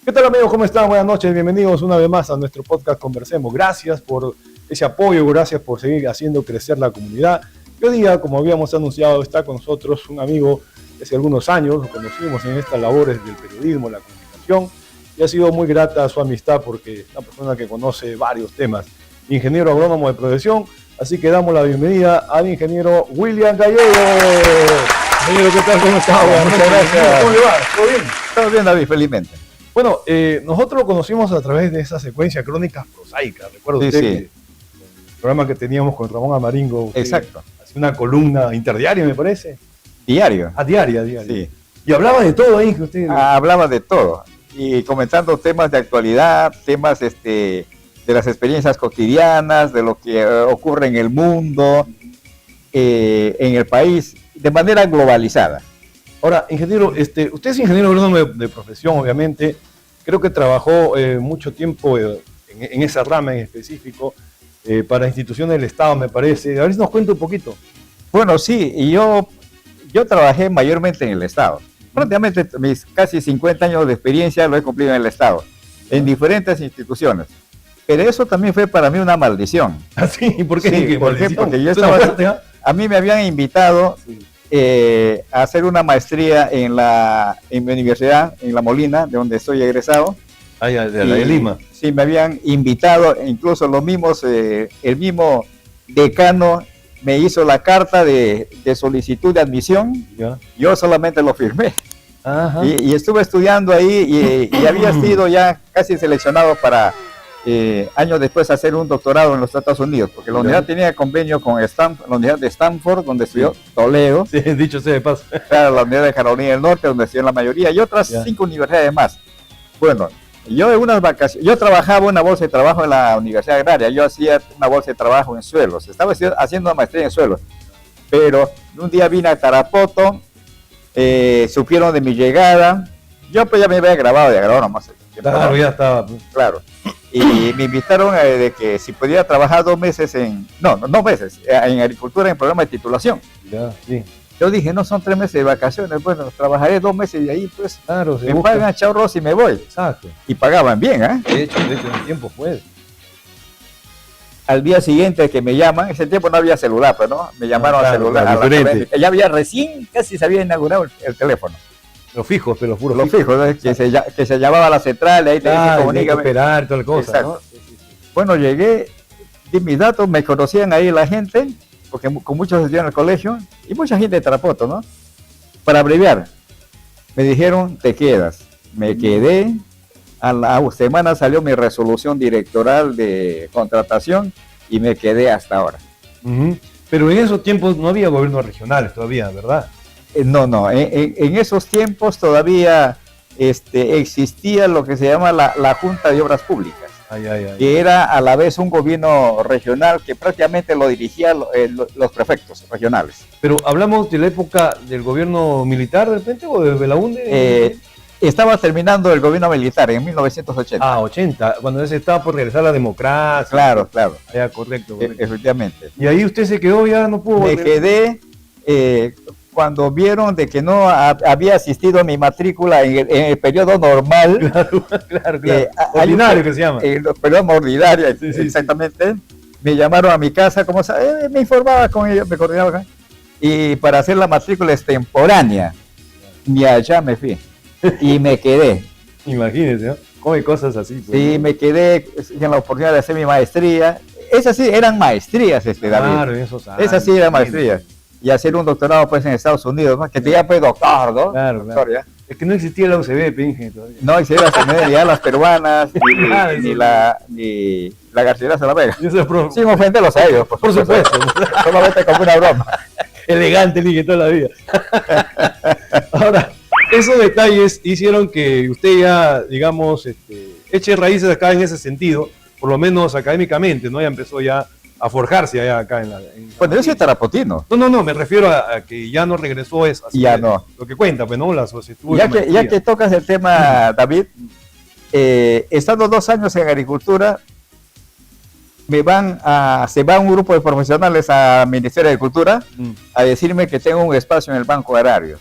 ¿Qué tal, amigos? ¿Cómo están? Buenas noches, bienvenidos una vez más a nuestro podcast Conversemos. Gracias por ese apoyo, gracias por seguir haciendo crecer la comunidad. Y hoy día, como habíamos anunciado, está con nosotros un amigo que hace algunos años lo conocimos en estas labores del periodismo, la comunicación, y ha sido muy grata su amistad porque es una persona que conoce varios temas. Ingeniero agrónomo de profesión, así que damos la bienvenida al ingeniero William Gallego. Ingeniero, ¿qué tal? ¿Cómo está? Muchas gracias. ¿Cómo le va? ¿Todo bien? Todo bien, David, felizmente. Bueno, nosotros lo conocimos a través de esa secuencia Crónicas Prosaicas. Recuerdo Sí, usted sí. que el programa que teníamos con Ramón Amaringo. Exacto. Hacía una columna interdiaria, me parece. Diario. Diaria. Sí. Y hablaba de todo ahí que usted. Hablaba de todo. Y comentando temas de actualidad, temas de las experiencias cotidianas, de lo que ocurre en el mundo, en el país, de manera globalizada. Ahora, ingeniero, usted es ingeniero agrónomo de profesión, obviamente. Creo que trabajó mucho tiempo en esa rama en específico para instituciones del Estado, me parece. A ver si nos cuenta un poquito. Bueno, sí, y yo trabajé mayormente en el Estado. Prácticamente mis casi 50 años de experiencia lo he cumplido en el Estado, en diferentes instituciones. Pero eso también fue para mí una maldición. ¿Ah, sí? ¿Por qué? Sí, ¿Qué ¿por qué? maldición? Porque yo ¿Suena estaba... fuerte, ah? A mí me habían invitado a hacer una maestría en mi universidad, en La Molina, de donde estoy egresado. Ah, ya, de la de Y, Lima. Sí, me habían invitado, incluso los mismos, el mismo decano me hizo la carta de solicitud de admisión, Ya. yo solamente lo firmé. Ajá. Y estuve estudiando ahí y había sido ya casi seleccionado para años después hacer un doctorado en los Estados Unidos, porque la universidad tenía convenio con la Universidad de Stanford, donde estudió Toledo, Sí, dicho sea de paso. claro, la Universidad de Carolina del Norte, donde estudió la mayoría, y otras Ya. 5 universidades más. Bueno, yo en unas vacaciones, yo trabajaba una bolsa de trabajo en la Universidad Agraria, yo hacía una bolsa de trabajo en suelos, estaba haciendo una maestría en suelos, pero un día vine a Tarapoto, supieron de mi llegada, yo pues ya me había grabado de agrónomo hace tiempo, Claro, ¿no? ya estaba. Claro. Y me invitaron de que si podía trabajar 2 meses no 2 meses, en agricultura en programa de titulación. Ya, sí. Yo dije, no, son 3 meses de vacaciones, bueno, trabajaré 2 meses y ahí pues Claro, se me busca. pagan chorros y me voy. Exacto. Y pagaban bien, ¿eh? De hecho, en tiempo fue. Al día siguiente que me llaman, ese tiempo no había celular, pero no, me llamaron claro, al celular. claro, a la diferente. cabeza. Ya había recién, casi se había inaugurado el teléfono. Los fijos, pero los puros Los fijos, ¿no? que se llamaba a la central, ahí te dicen, Claro, hay que comunícame. esperar, toda la cosa, Exacto. ¿no? Bueno, llegué, di mis datos, me conocían ahí la gente, porque con muchos estudiantes en el colegio, y mucha gente de Tarapoto, ¿no? Para abreviar, me dijeron, te quedas. Me quedé, a la semana salió mi resolución directoral de contratación, y me quedé hasta ahora. Ujú. Pero en esos tiempos no había gobiernos regionales todavía, ¿verdad? No, en esos tiempos todavía existía lo que se llama la Junta de Obras Públicas, Ay, ay, ay. que era a la vez un gobierno regional que prácticamente lo dirigían los prefectos regionales. Pero hablamos de la época del gobierno militar de repente o de Belaúnde. Estaba terminando el gobierno militar en 1980. 80, cuando ya se estaba por regresar la democracia. Claro. Ya, correcto. Efectivamente. Y ahí usted se quedó, ya no pudo Me volver. quedé cuando vieron de que no había asistido a mi matrícula en el periodo normal. Claro. Ordinario que se llama. El periodo ordinario, Sí. exactamente. Me llamaron a mi casa, como me informaba con ellos, me coordinaba con ellos, y para hacer la matrícula extemporánea. Y allá me fui. Y me quedé. Imagínese, ¿no? Come cosas así. Pues, Sí, ¿no? me quedé en la oportunidad de hacer mi maestría. Esas sí eran maestrías, David. Claro, en esos años. Esas sí eran maestrías. Y hacer un doctorado pues en Estados Unidos, ¿no? Que te ya pues doctor, ¿no? Claro. Doctor, ¿ya? Es que no existía la UCB, pinge, todavía. No hicieron ya las peruanas, Claro, ni sí. la Garcilaso de la Vega. Y eso es Sin ofenderlos a ellos, por supuesto. Solamente como una broma. Elegante, Ligue, toda la vida. Ahora, esos detalles hicieron que usted ya, digamos, eche raíces acá en ese sentido, por lo menos académicamente, ¿no? Ya empezó ya a forjarse allá acá en la... Bueno, yo soy tarapotino. No, me refiero a que ya no regresó es así, Ya no. lo que cuenta, pues, ¿no? La solicitud. Ya que tocas el tema, David, estando 2 años en agricultura, se va un grupo de profesionales al Ministerio de Agricultura a decirme que tengo un espacio en el Banco Agrario.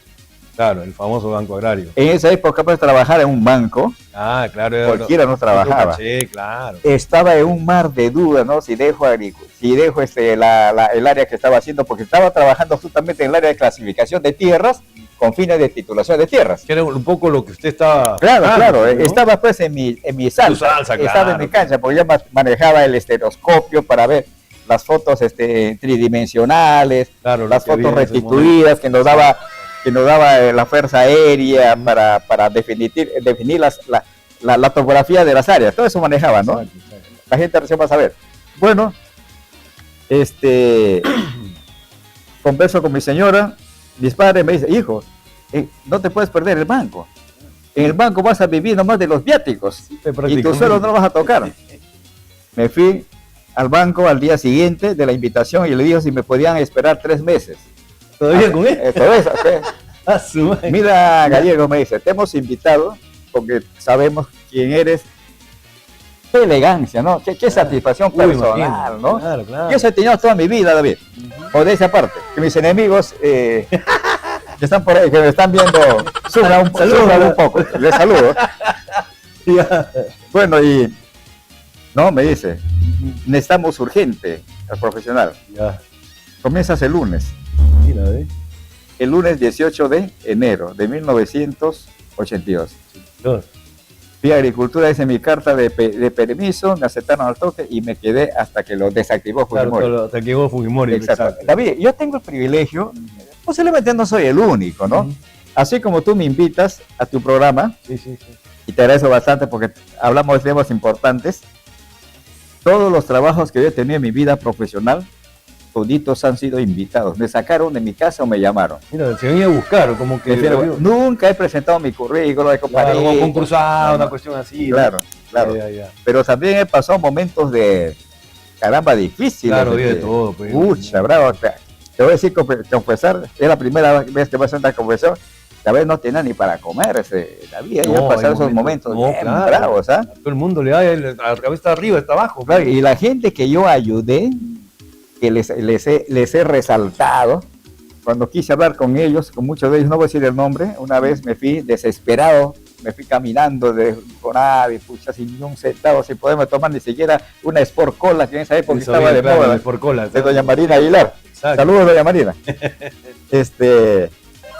Claro, el famoso Banco Agrario. En esa época, pues, trabajar en un banco, Ah, claro. cualquiera no trabajaba. Sí, claro. Estaba en un mar de dudas, ¿no? Si dejo el área que estaba haciendo, porque estaba trabajando justamente en el área de clasificación de tierras con fines de titulación de tierras. Que era un poco lo que usted estaba... Claro, ¿no? estaba pues en mi salsa, Claro. estaba en mi cancha, porque yo manejaba el estereoscopio para ver las fotos tridimensionales, Claro, las fotos restituidas que nos daba la Fuerza Aérea para definir la topografía de las áreas. Todo eso manejaba, ¿no? Exacto. La gente recién va a saber. Bueno, converso con mi señora, mis padres me dicen, hijo, no te puedes perder el banco. En el banco vas a vivir nomás de los viáticos y tu suelo no lo vas a tocar. Me fui al banco al día siguiente de la invitación y le dije si me podían esperar 3 meses. ¿Todavía con él? Mira, Gallego, me dice, te hemos invitado porque sabemos quién eres. Qué elegancia, ¿no? Qué satisfacción personal, ¿no? Claro. Yo he tenido toda mi vida, David. O de esa parte, que mis enemigos que están por ahí, que me están viendo, sufran un poco. Les saludo. Bueno, y no, me dice, necesitamos urgente al profesional. Ya. Comienzas el lunes. Mira, El lunes 18 de enero de 1982. Fui a Agricultura, hice mi carta de permiso, me aceptaron al toque y me quedé hasta que lo desactivó Fujimori. Claro, hasta que llegó Fujimori. Exacto. David, yo tengo el privilegio, posiblemente no soy el único, ¿no? Así como tú me invitas a tu programa, Sí. y te agradezco bastante porque hablamos de temas importantes, todos los trabajos que yo he tenido en mi vida profesional, toditos han sido invitados. Me sacaron de mi casa o me llamaron. Mira, se venía a buscar, como que... Nunca he presentado mi currículo de compañía. Claro, como concursado, una cuestión así. Claro. Ya. Pero también he pasado momentos de, caramba, difíciles. Claro, de todo. Pues. Pucha, bravo. Te voy a decir, confesar, es la primera vez que voy a hacer una confesión. A veces no tenía ni para comer David. Yo he pasado esos momentos bravos, ¿ah? Todo el mundo le da, la cabeza está arriba, está abajo. Claro, y la gente que yo ayudé, que les he resaltado, cuando quise hablar con ellos, con muchos de ellos, no voy a decir el nombre, una vez me fui desesperado, me fui caminando de Conavi, pucha, sin un centavo, sin poderme tomar ni siquiera una Sport Cola, que en esa época estaba de moda, Sport Cola, de doña Marina Aguilar. Exacto. Saludos, doña Marina.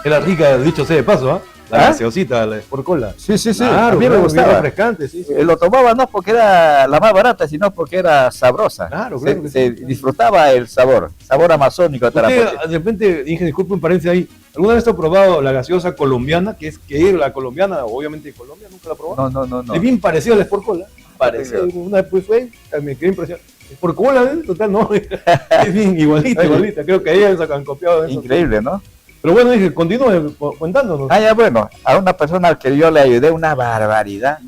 Era rica, dicho sea de paso, ¿ah? La gaseosita, la Sport Cola. Sí. Claro, a mí me gustaba. Refrescante, sí. Lo tomaba no porque era la más barata, sino porque era sabrosa. Claro, se disfrutaba el sabor amazónico. Usted, de repente, dije, disculpe un paréntesis ahí, ¿alguna vez ha probado la gaseosa colombiana? Que es la colombiana, obviamente de Colombia, ¿nunca la probó? No. Es bien parecida a la Sport Cola. Parecida. Una vez fue, me quedé impresionado. Sport Cola, total, no. Es bien igualita. Creo que ellos han copiado eso. Increíble, ¿no? Pero bueno, dije, continúe contándonos. Bueno, a una persona al que yo le ayudé, una barbaridad,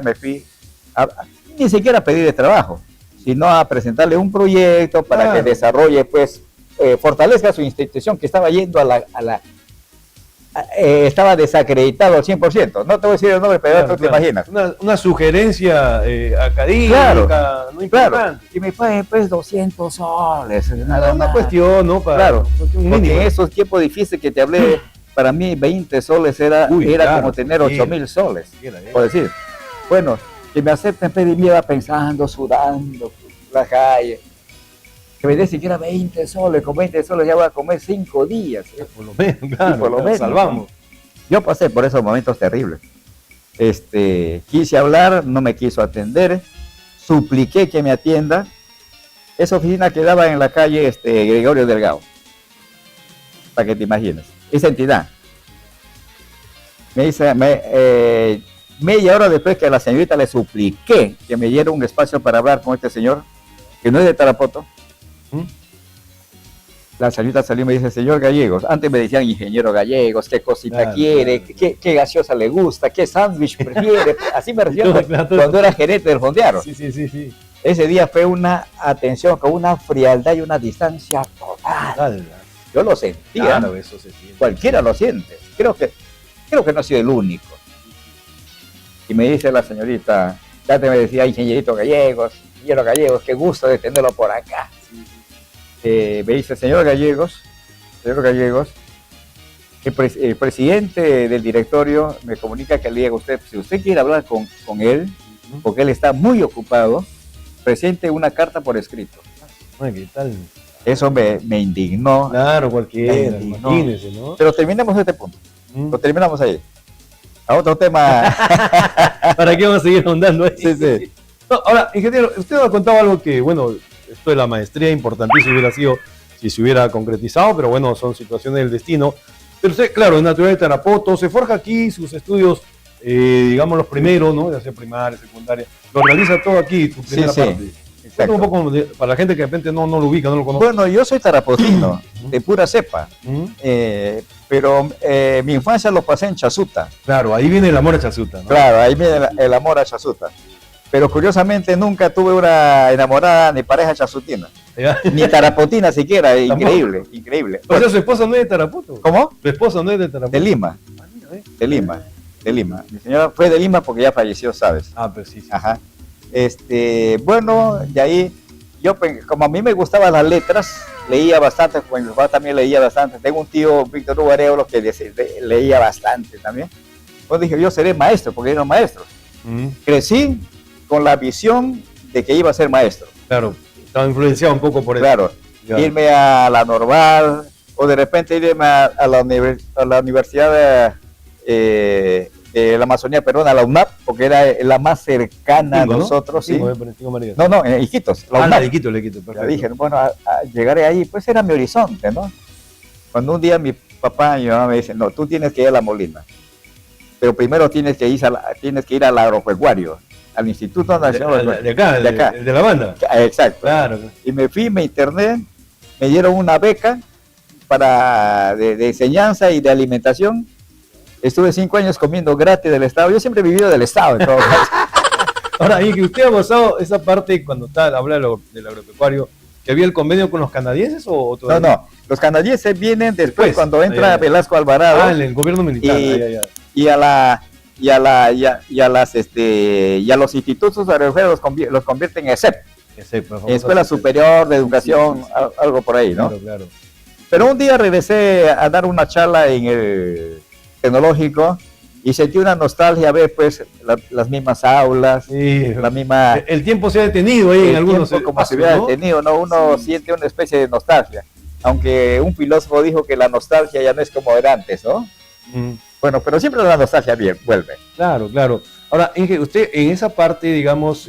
me fui, ni siquiera a pedir de trabajo, sino a presentarle un proyecto para que desarrolle, pues, fortalezca su institución que estaba yendo estaba desacreditado al 100%. No te voy a decir el nombre, pero tú te imaginas. Una sugerencia académica, no importante. Y me paguen pues 200 soles. Una cuestión, ¿no? Claro, porque en esos tiempos difíciles que te hablé, para mí 20 soles era como tener 8,000 soles. Por decir, bueno, que me acepten pedir miedo pensando, sudando, la calle. Que me dé siquiera 20 soles, con 20 soles ya voy a comer 5 días. Por lo menos, claro, por lo menos, salvamos. Yo pasé por esos momentos terribles. Quise hablar, no me quiso atender, supliqué que me atienda. Esa oficina quedaba en la calle Gregorio Delgado, para que te imagines. Esa entidad. Me dice, media hora después que a la señorita le supliqué que me diera un espacio para hablar con este señor, que no es de Tarapoto. La señorita salió y me dice, señor Gallegos, antes me decían ingeniero Gallegos, qué cosita quiere, qué gaseosa le gusta, qué sándwich prefiere, así me refiero cuando era gerente del Fondearo. Sí. Ese día fue una atención con una frialdad y una distancia total. Yo lo sentía, claro, eso se siente. Cualquiera lo siente, creo que no he sido el único. Y me dice la señorita, ya te me decía ingeniero Gallegos, qué gusto de tenerlo por acá. Me dice, señor Gallegos, el presidente del directorio me comunica que le diga a usted, si usted quiere hablar con él, porque él está muy ocupado, presente una carta por escrito. ¿Qué tal? Eso me indignó. Claro, cualquiera, imagínese, ¿no? Pero terminamos este punto. Lo terminamos ahí. A otro tema. ¿Para qué vamos a seguir ahondando ahí? Sí. No, ahora, ingeniero, usted ha contado algo que, bueno, esto de la maestría importantísimo hubiera sido si se hubiera concretizado, pero bueno, son situaciones del destino. Pero usted, claro, es natural de Tarapoto, se forja aquí sus estudios, digamos los primeros, ¿no? Ya sea primaria, secundaria, lo realiza todo aquí, su primera parte. Exacto. Un poco para la gente que de repente no lo ubica, no lo conoce. Bueno, yo soy tarapotino, de pura cepa, pero mi infancia lo pasé en Chasuta. Claro, ahí viene el amor a Chasuta, ¿no? Claro, ahí viene el amor a Chasuta. Pero curiosamente nunca tuve una enamorada ni pareja chasutina, ni tarapotina siquiera, increíble. O sea, su esposa no es de Tarapoto. ¿Cómo? Su esposa no es de Tarapoto. De Lima. De Lima. Mi señora fue de Lima porque ya falleció, ¿sabes? Pues sí. Ajá. Bueno, de ahí, yo como a mí me gustaban las letras, leía bastante, como mi papá también leía bastante. Tengo un tío, Víctor Hugo Arevalo, que leía bastante también. Pues dije, yo seré maestro, porque era maestro. Crecí con la visión de que iba a ser maestro. Claro, estaba influenciado un poco por eso. Claro, irme a la Normal, o de repente irme a la Universidad de la Amazonía Peruana, la UNAP, porque era la más cercana a nosotros. ¿Sí? No, en Iquitos. La Iquitos, perfecto. Ya dije, bueno, llegaré ahí, pues era mi horizonte, ¿no? Cuando un día mi papá y mi mamá me dicen, no, tú tienes que ir a La Molina, pero primero tienes que ir al agropecuario, al Instituto Nacional de acá, de la banda. Exacto. Claro. Y me fui, me interné, me dieron una beca de enseñanza y de alimentación. Estuve 5 años comiendo gratis del Estado. Yo siempre he vivido del Estado, en todo caso. Ahora, y que usted ha gozado esa parte cuando habla del agropecuario, que había el convenio con los canadienses o todavía? No, los canadienses vienen después cuando entra Velasco Alvarado. En el gobierno militar. Y a los institutos agropecuarios los convierten en ESEP, Escuela Superior de Educación, algo por ahí, ¿no? Claro. Pero un día regresé a dar una charla en el tecnológico y sentí una nostalgia, ver pues las mismas aulas, la misma... El tiempo se ha detenido ahí en algunos espacios, como se hubiera detenido, ¿no? Uno siente una especie de nostalgia, aunque un filósofo dijo que la nostalgia ya no es como era antes, ¿no? Bueno, pero siempre la nostalgia vuelve. Claro. Ahora, Inge, usted en esa parte, digamos,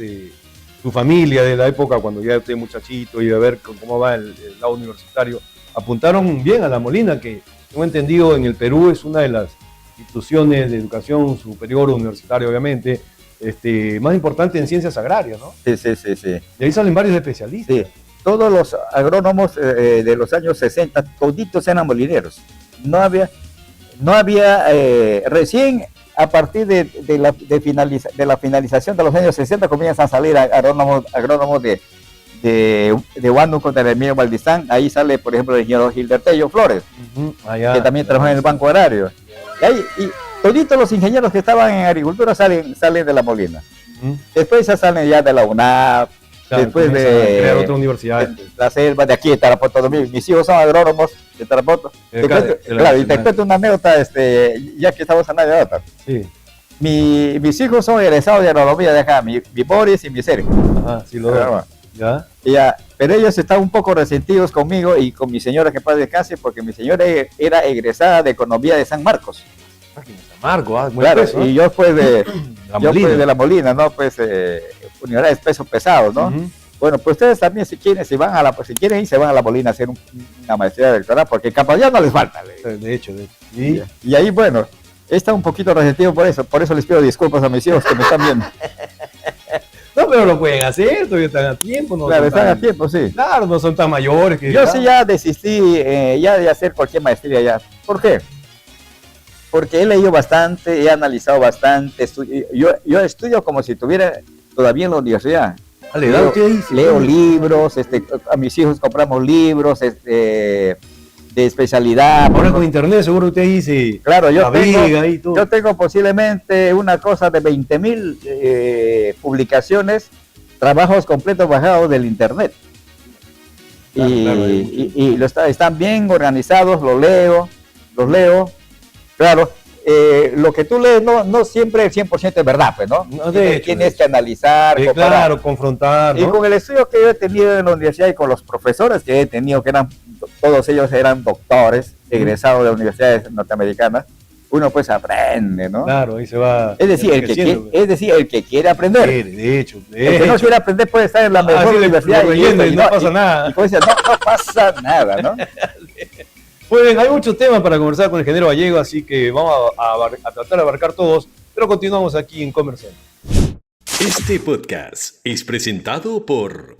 su familia de la época, cuando ya usted muchachito, iba a ver cómo va el lado universitario, apuntaron bien a La Molina, que tengo entendido en el Perú es una de las instituciones de educación superior universitaria, obviamente, más importante en ciencias agrarias, ¿no? Sí. Y ahí salen varios especialistas. Sí. Todos los agrónomos de los años 60, toditos eran molineros. No había recién a partir de la finalización de los años 60 comienzan a salir agrónomos de Huánuco, de Emilio Valdizán. Ahí sale, por ejemplo, el ingeniero Gilder Tello Flores, que también trabaja en el Banco Agrario. Y toditos los ingenieros que estaban en agricultura salen de La Molina. Después ya salen ya de la UNAP, después de crear otra universidad. La selva de aquí de Tarapoto. Mis hijos son agrónomos de Tarapoto. Y te cuento una anécdota, ya que estamos hablando de anécdotas. Sí. Mis hijos son egresados de agronomía de acá, mi Boris y mi Sergio. Ajá, sí, lo veo. Pero ellos estaban un poco resentidos conmigo y con mi señora, que paz descanse, porque mi señora era egresada de Economía de San Marcos. San Marcos, muy claro, peso, y yo fui de La Molina, ¿no? Pues unidades pesos pesados, ¿no? Bueno, pues ustedes también si quieren ir, se van a La Molina a hacer una maestría de doctorado, porque capaz ya no les falta. De hecho. Y ahí, bueno, está un poquito resentido por eso les pido disculpas a mis hijos que me están viendo. No, pero lo pueden hacer, todavía están a tiempo. ¿No? Claro, están a tiempo, sí. Claro, no son tan mayores. Yo sí ya desistí ya de hacer cualquier maestría ya. ¿Por qué? Porque he leído bastante, he analizado bastante. Yo estudio como si estuviera todavía en la universidad. Leo libros, a mis hijos compramos libros de especialidad. Ahora con internet seguro usted dice. Claro, yo tengo posiblemente una cosa de 20,000 publicaciones, trabajos completos bajados del internet. Están bien organizados, los leo. Claro, lo que tú lees no siempre el 100% es verdad, pues, ¿no? No, de hecho, Tienes que analizar, comparar. claro, confrontar, Y ¿no? con el estudio que yo he tenido en la universidad y con los profesores que he tenido, que todos ellos eran doctores, egresados de universidades norteamericanas, uno pues aprende, ¿no? Claro, ahí se va. Es decir, el que quiere aprender. De hecho. El que no quiere aprender puede estar en la mejor universidad y no pasa nada. Y puede decir, no pasa nada, ¿no? Muy bien, hay muchos temas para conversar con el ingeniero Gallego, así que vamos a tratar de abarcar todos, pero continuamos aquí en Comercial. Este podcast es presentado por...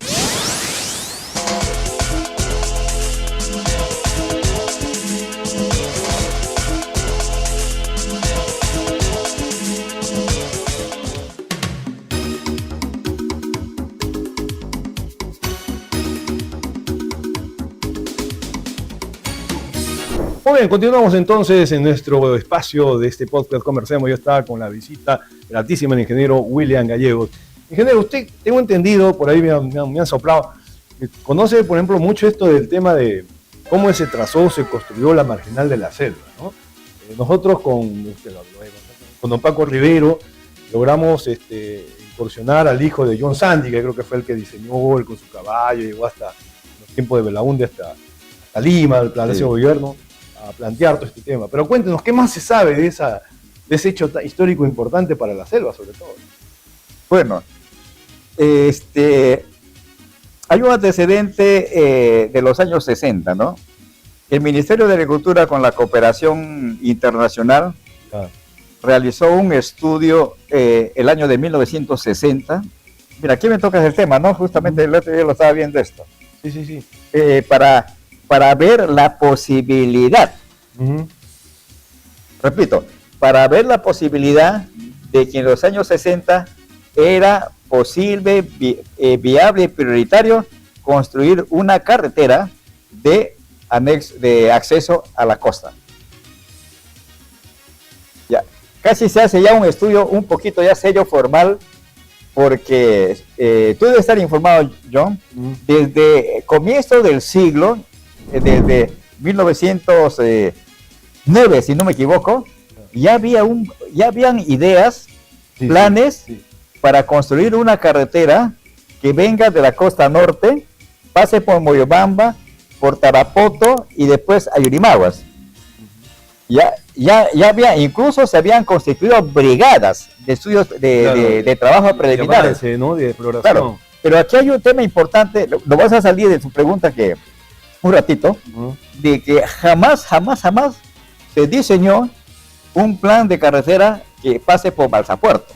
Muy bien, continuamos entonces en nuestro espacio de este podcast Conversemos. Yo estaba con la visita gratísima del ingeniero William Gallegos. Ingeniero, usted, tengo entendido, por ahí me han soplado, conoce, por ejemplo, mucho esto del tema de cómo se trazó, se construyó la marginal de la selva, ¿no? Nosotros con don Paco Rivero logramos incursionar al hijo de John Sandy, que creo que fue el que diseñó él con su caballo, llegó hasta los tiempos de Belaúnde, hasta Lima, el Palacio de Gobierno, a plantear todo este tema. Pero cuéntenos, ¿qué más se sabe de ese hecho histórico importante para la selva, sobre todo? Bueno, hay un antecedente de los años 60, ¿no? El Ministerio de Agricultura, con la cooperación internacional, realizó un estudio el año de 1960. Mira, aquí me tocas el tema, ¿no? Justamente el otro día lo estaba viendo esto. Sí. Para ver la posibilidad, repito, para ver la posibilidad de que en los años 60 era posible, viable y prioritario construir una carretera de acceso a la costa. Ya, casi se hace ya un estudio un poquito ya serio, formal, porque tú debes estar informado, John, desde comienzo del siglo, desde 1909, si no me equivoco, ya habían ideas, planes para construir una carretera que venga de la costa norte, pase por Moyobamba, por Tarapoto y después a Yurimaguas. Ya incluso se habían constituido brigadas de estudios de trabajo preliminares, ¿no? De exploración. Claro, pero aquí hay un tema importante, lo vas a salir de su pregunta que un ratito, de que jamás se diseñó un plan de carretera que pase por Balsapuerto.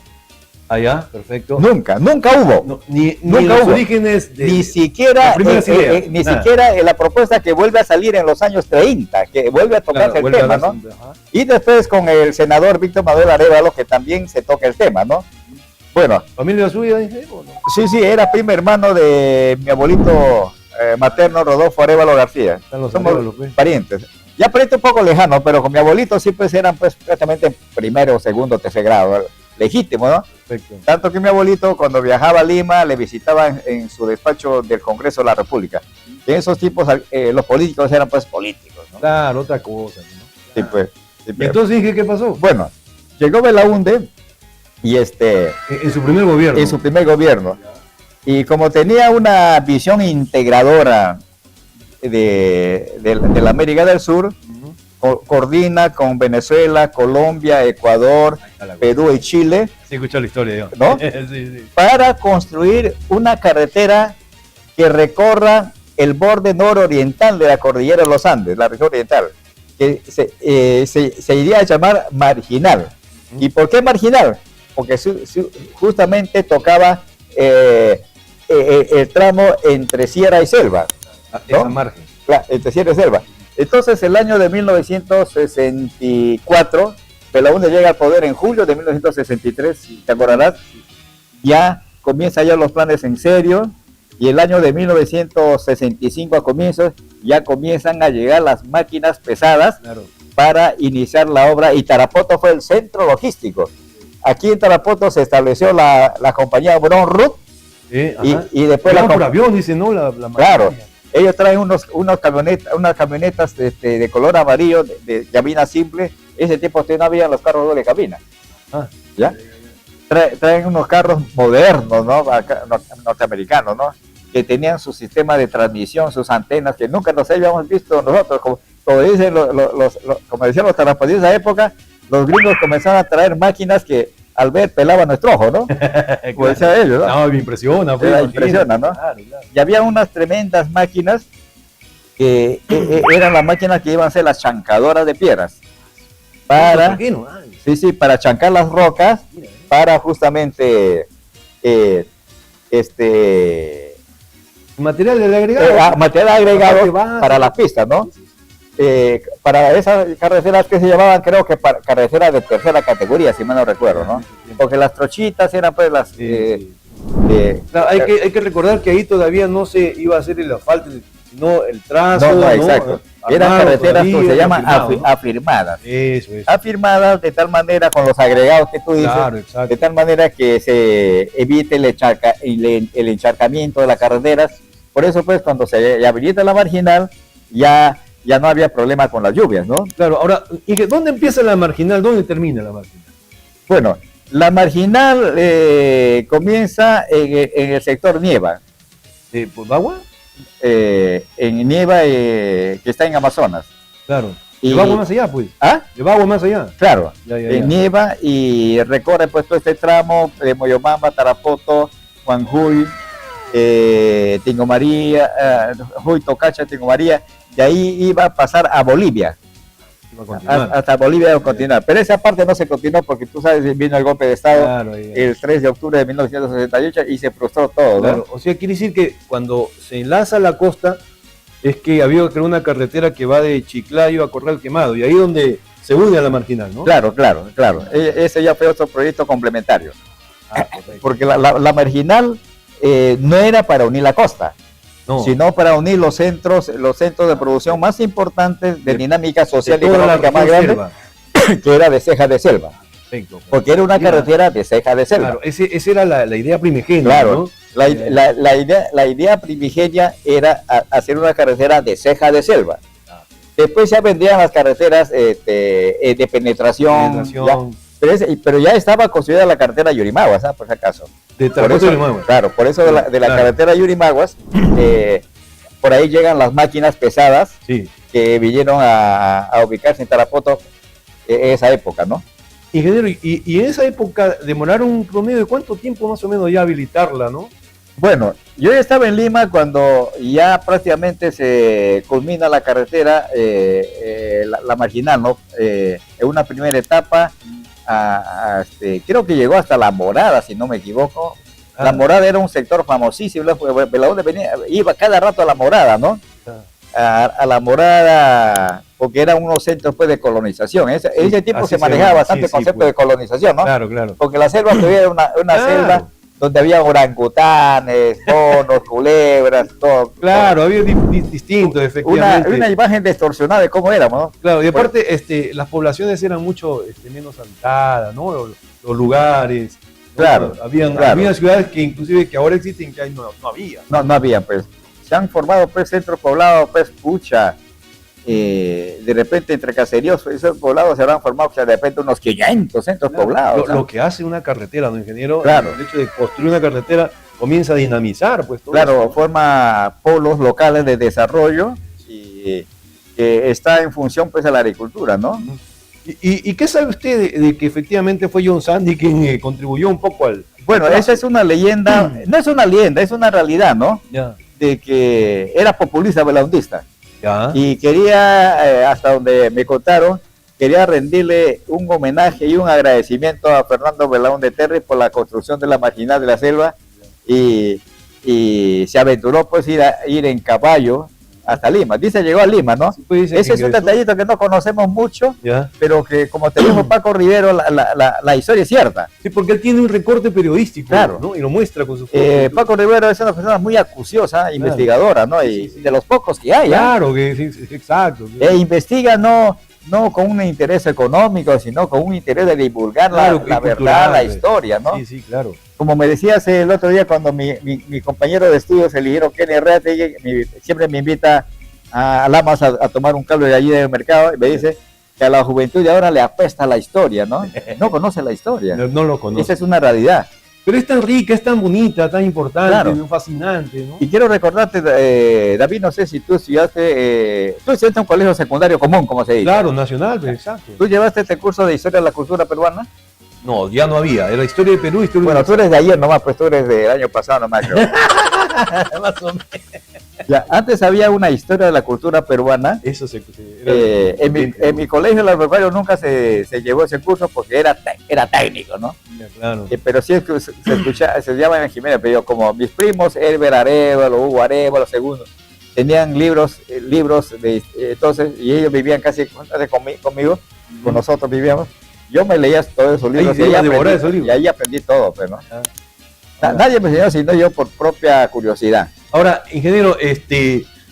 Allá, perfecto. Nunca hubo. No, ni nunca los hubo. orígenes de Ni siquiera nada. La propuesta que vuelve a salir en los años 30, que vuelve a tocarse el tema, ¿no? Y después con el senador Víctor Manuel Arévalo, que también se toca el tema, ¿no? Bueno. ¿Familia suya, dije? ¿O no? Sí, era primo hermano de mi abuelito materno, Rodolfo Arévalo García. Somos parientes. Ya pariente un poco lejano, pero con mi abuelito sí pues eran pues prácticamente primero, segundo, tercer grado, legítimo, ¿no? Perfecto. Tanto que mi abuelito cuando viajaba a Lima le visitaba en su despacho del Congreso de la República. En esos tiempos los políticos eran pues políticos, ¿no? Claro, otra cosa, ¿no? Sí, pues. ¿Y entonces dije qué pasó? Bueno, llegó Belaúnde y en su primer gobierno. En su primer gobierno. Y como tenía una visión integradora de la América del Sur, coordina con Venezuela, Colombia, Ecuador, Perú y Chile. Sí, escuchó la historia, ¿no? Sí. Para construir una carretera que recorra el borde nororiental de la cordillera de los Andes, la región oriental, que se iría a llamar Marginal. ¿Y por qué Marginal? Porque justamente tocaba el tramo entre sierra y selva, ¿no? Esa margen. Claro, entre sierra y selva. Entonces, el año de 1964, Belaúnde llega al poder en julio de 1963, ¿te acordarás? Ya comienzan ya los planes en serio, y el año de 1965 a comienzos, ya comienzan a llegar las máquinas pesadas para iniciar la obra, y Tarapoto fue el centro logístico. Aquí en Tarapoto se estableció la compañía Brown Root, y después por avión, dice, ¿no? Claro. Ellos traen unas camionetas de color amarillo, de cabina simple, ese tiempo todavía no habían los carros doble cabina. Ah, ¿Ya? Traen unos carros modernos, ¿no? Acá, norteamericanos, ¿no? Que tenían su sistema de transmisión, sus antenas, que nunca nos habíamos visto nosotros, como dicen como decían los terraplanistas de esa época, los gringos comenzaron a traer máquinas que al ver pelaban nuestro ojo, ¿no? Como decían ellos, ¿no? no, me impresiona, pues, Impresiona, ¿no? Claro, claro. Y había unas tremendas máquinas que eran las máquinas que iban a ser las chancadoras de piedras. Para, para chancar las rocas, para justamente Material agregado. material agregado para las pistas, ¿no? Para esas carreteras que se llamaban, creo que carreteras de tercera categoría, si mal no recuerdo, ¿no? Porque las trochitas eran pues las... Claro, hay que recordar que ahí todavía no se iba a hacer el asfalto, sino el trazo. No, exacto. Eran carreteras que se llaman afirmadas. Eso es. Afirmadas de tal manera, con los agregados que tú dices, Claro, exacto. de tal manera que se evite el encharcamiento de las carreteras. Por eso, pues, cuando se habilita la marginal, ya no había problema con las lluvias, ¿no? Claro, ahora, ¿y dónde empieza la marginal? ¿Dónde termina la marginal? Bueno, la marginal comienza en el sector Nieva. ¿Por Bagua? En Nieva, que está en Amazonas. Claro. Y- ¿De Bagua más allá, pues? ¿Ah? ¿De Bagua más allá? Claro, Ya. en Nieva, y recorre pues todo este tramo de Moyobamba, Tarapoto, Juanjuy, Tingo María, Juy, Tocacha, Tingo María. De ahí iba a pasar a Bolivia, Va a continuar. hasta Bolivia iba a continuar. Pero esa parte no se continuó porque tú sabes, vino el golpe de Estado Claro, ya. el 3 de octubre de 1968 y se frustró todo, ¿no? Claro, o sea, quiere decir que cuando se enlaza la costa es que había que crear una carretera que va de Chiclayo a Corral Quemado y ahí donde se une a la marginal, ¿no? Claro. Ese ya fue otro proyecto complementario. Ah, correcto. Porque la marginal no era para unir la costa, No, sino para unir los centros de producción más importantes de dinámica social y de toda la económica más región grande, selva. que era de Ceja de Selva, Perfecto. porque era una carretera de Ceja de Selva. Claro, esa era la idea primigenia, Claro, ¿no? la idea primigenia era hacer una carretera de Ceja de Selva. Después ya vendrían las carreteras de penetración, Penetración. pero ya estaba construida la carretera Yurimaguas, ¿sabes? Por si acaso. De Por Tarapoto eso, y Limahuac. claro, por eso de la Claro. carretera Yurimaguas, por ahí llegan las máquinas pesadas Sí. que vinieron a ubicarse en Tarapoto esa época, ¿no? Ingeniero, y en esa época demoraron un promedio de cuánto tiempo más o menos ya habilitarla, ¿no? Bueno, yo ya estaba en Lima cuando ya prácticamente se culmina la carretera, la marginal, ¿no? En una primera etapa, creo que llegó hasta La Morada, si no me equivoco. Ah. La Morada era un sector famosísimo, Belaúnde iba cada rato a La Morada, ¿no? A La Morada, porque eran unos centros pues, de colonización. Ese tiempo así se se manejaba llama, bastante el sí, concepto pues. de colonización, ¿no? Claro, claro. Porque la selva todavía era una Claro. selva donde había orangutanes, monos, culebras, todo. Claro, había distintos, efectivamente. Una imagen distorsionada de cómo éramos, ¿no? Claro, y aparte, las poblaciones eran mucho menos habitadas, ¿no? Los lugares. ¿no? Claro, Habían ciudades que inclusive que ahora existen que ahí no había. No había, pues. Se han formado, pues, centros poblados, pues, pucha. De repente, entre caseríos, esos poblados se habrán formado, o sea, de repente, unos 500 centros Claro, poblados. Lo que hace una carretera, ¿no, ingeniero? Claro. El hecho de construir una carretera comienza a dinamizar, pues, todo Claro, eso. forma polos locales de desarrollo y que está en función, pues, a la agricultura, ¿no? ¿Y qué sabe usted de que efectivamente fue John Sandy quien contribuyó un poco al... Bueno, esa es una leyenda, no es una leyenda, es una realidad, ¿no? Ya, De que era populista belaundista ya. y quería, hasta donde me contaron, quería rendirle un homenaje y un agradecimiento a Fernando Belaúnde Terry por la construcción de la marginal de la selva y se aventuró pues ir en caballo hasta Lima. Dice, llegó a Lima, ¿no? Sí, pues, dice Ese que es un ingresó. detallito que no conocemos mucho, Ya. pero que como te dijo Paco Rivero, la historia es cierta. Sí, porque él tiene un recorte periodístico, Claro. ¿no? Y lo muestra con sus Paco Rivero es una persona muy acuciosa, investigadora, ¿no? Y Sí. de los pocos que hay, ¿ah? Claro, que sí, exacto. Investiga no con un interés económico, sino con un interés de divulgar Claro, la y verdad, cultural, la pues. historia, ¿no? Sí, claro. Como me decías el otro día cuando mi compañero de estudios, el ingeniero Kenny Reategui, siempre me invita a Lamas a tomar un cable de allí del mercado y me dice, que a la juventud de ahora le apesta la historia, ¿no? No conoce la historia. No lo conozco. Esa es una realidad. Pero es tan rica, es tan bonita, tan importante, Claro. ¿no? Fascinante, ¿no? Y quiero recordarte, David, no sé si tú estudiaste en un colegio secundario común, como se dice. Claro, nacional, pero exacto. ¿Tú llevaste este curso de historia de la cultura peruana? No, ya no había. Era historia de Perú, historia Bueno, tú eres de ayer nomás, pues tú eres del año pasado nomás, creo. más o menos. Ya, antes había una historia de la cultura peruana. Eso En mi colegio, el agropecuario, nunca se llevó ese curso porque era técnico, ¿no? Claro. Pero sí es que se escucha, se llama en Jiménez, pero yo, como mis primos, Herbert Arevalo, Hugo Arevalo, segundo, tenían libros entonces, y ellos vivían casi conmigo, con nosotros vivíamos. Yo me leía todos esos libros, y ahí aprendí todo, pues, ¿no? Nadie me enseñó, sino yo por propia curiosidad. Ahora, ingeniero,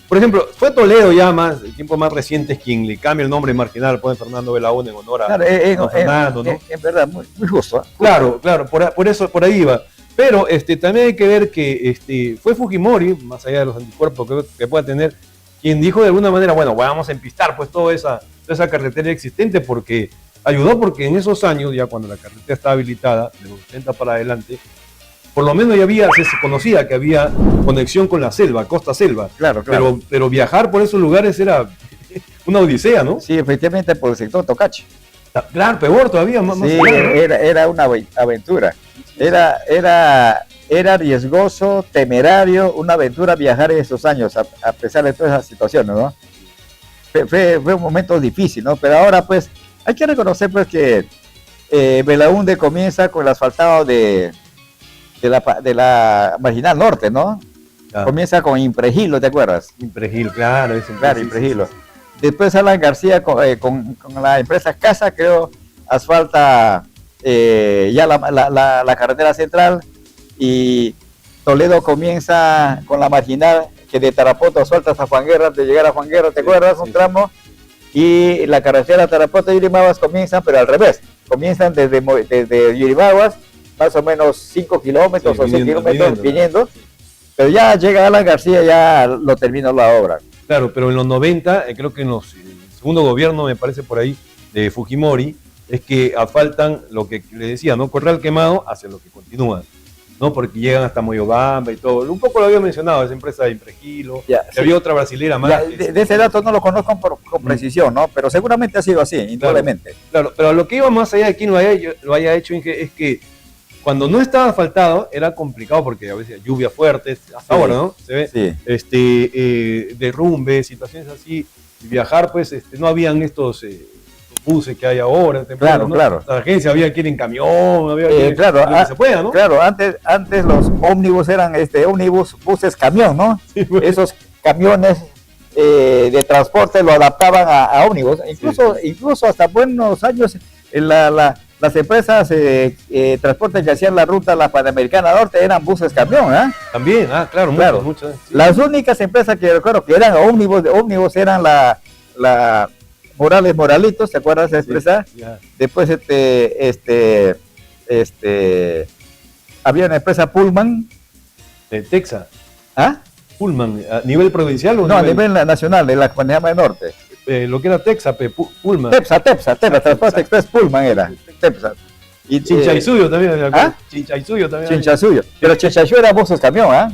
por ejemplo, fue Toledo ya tiempos más recientes quien le cambia el nombre marginal, pone Fernando Belaúnde en honor a Fernando, ¿no? En verdad, muy justo. Claro, por eso, por ahí va. Pero también hay que ver que fue Fujimori, más allá de los anticuerpos que pueda tener, quien dijo de alguna manera, bueno, vamos a empistar pues toda esa carretera existente, porque ayudó, porque en esos años, ya cuando la carretera estaba habilitada, de los 80 para adelante, por lo menos se conocía que había conexión con la selva, costa selva. Claro. Pero viajar por esos lugares era una odisea, ¿no? Sí, efectivamente, por el sector Tocache. Claro, peor todavía, más Sí, allá, ¿no? era una aventura. Era riesgoso, temerario, una aventura viajar en esos años, a pesar de todas esas situaciones, ¿no? Fue un momento difícil, ¿no? Pero ahora, pues, hay que reconocer, pues, que Belaúnde comienza con el asfaltado de la Marginal Norte, ¿no? Claro. Comienza con Impregilo, ¿te acuerdas? Impregilo, claro. Impregilo. Después Alan García con la empresa Casa, creo, asfalta ya la carretera central, y Toledo comienza con la Marginal, que de Tarapoto asfalta hasta Juan Guerra, de llegar a Juan Guerra, ¿te acuerdas? Un tramo. Y la carretera Tarapoto y Yurimaguas comienzan, pero al revés. Comienzan desde Yurimaguas, más o menos 5 kilómetros o 6 kilómetros viniendo, pero ya llega Alan García, ya lo terminó la obra. Claro, pero en los 90, creo que en el segundo gobierno, me parece por ahí, de Fujimori, es que asfaltan lo que le decía, ¿no? Corral Quemado hacia lo que continúa, ¿no? Porque llegan hasta Moyobamba y todo. Un poco lo había mencionado, esa empresa de Impregilo, que sí. Había otra brasilera más. Ya, de ese dato no lo conozco con precisión, ¿no? Pero seguramente ha sido así, indudablemente. Claro, pero lo que iba más allá de quien lo haya hecho, es que cuando no estaba asfaltado era complicado, porque a veces lluvias fuertes, hasta ahora, ¿no? Se ve, derrumbes, situaciones así, y viajar, pues, no habían estos buses que hay ahora. Claro, ¿no? claro. La gente había que ir en camión, había que claro, que se pueda, ¿no? Claro, antes los ómnibus eran buses camión, ¿no? Sí, bueno. Esos camiones de transporte lo adaptaban a ómnibus, incluso hasta buenos años las empresas de transporte que hacían la ruta la Panamericana Norte eran buses camión, ¿eh? También, claro. Muchas. Sí. Las únicas empresas que recuerdo que eran ómnibus eran la Moralitos, ¿te acuerdas de esa empresa? Sí, yeah. Después había una empresa Pullman. De Texas. ¿Ah? Pullman, ¿a nivel provincial o no? A nivel nacional, de la Comunidad Norte. Lo que era Texas, Pullman. Tepsa, Transporte Express Pullman era. Tepsa. Y Chinchaysuyo también. ¿Ah? Chinchaysuyo también. Chinchaysuyo. Pero Chinchaysuyo era buses camión, ¿ah?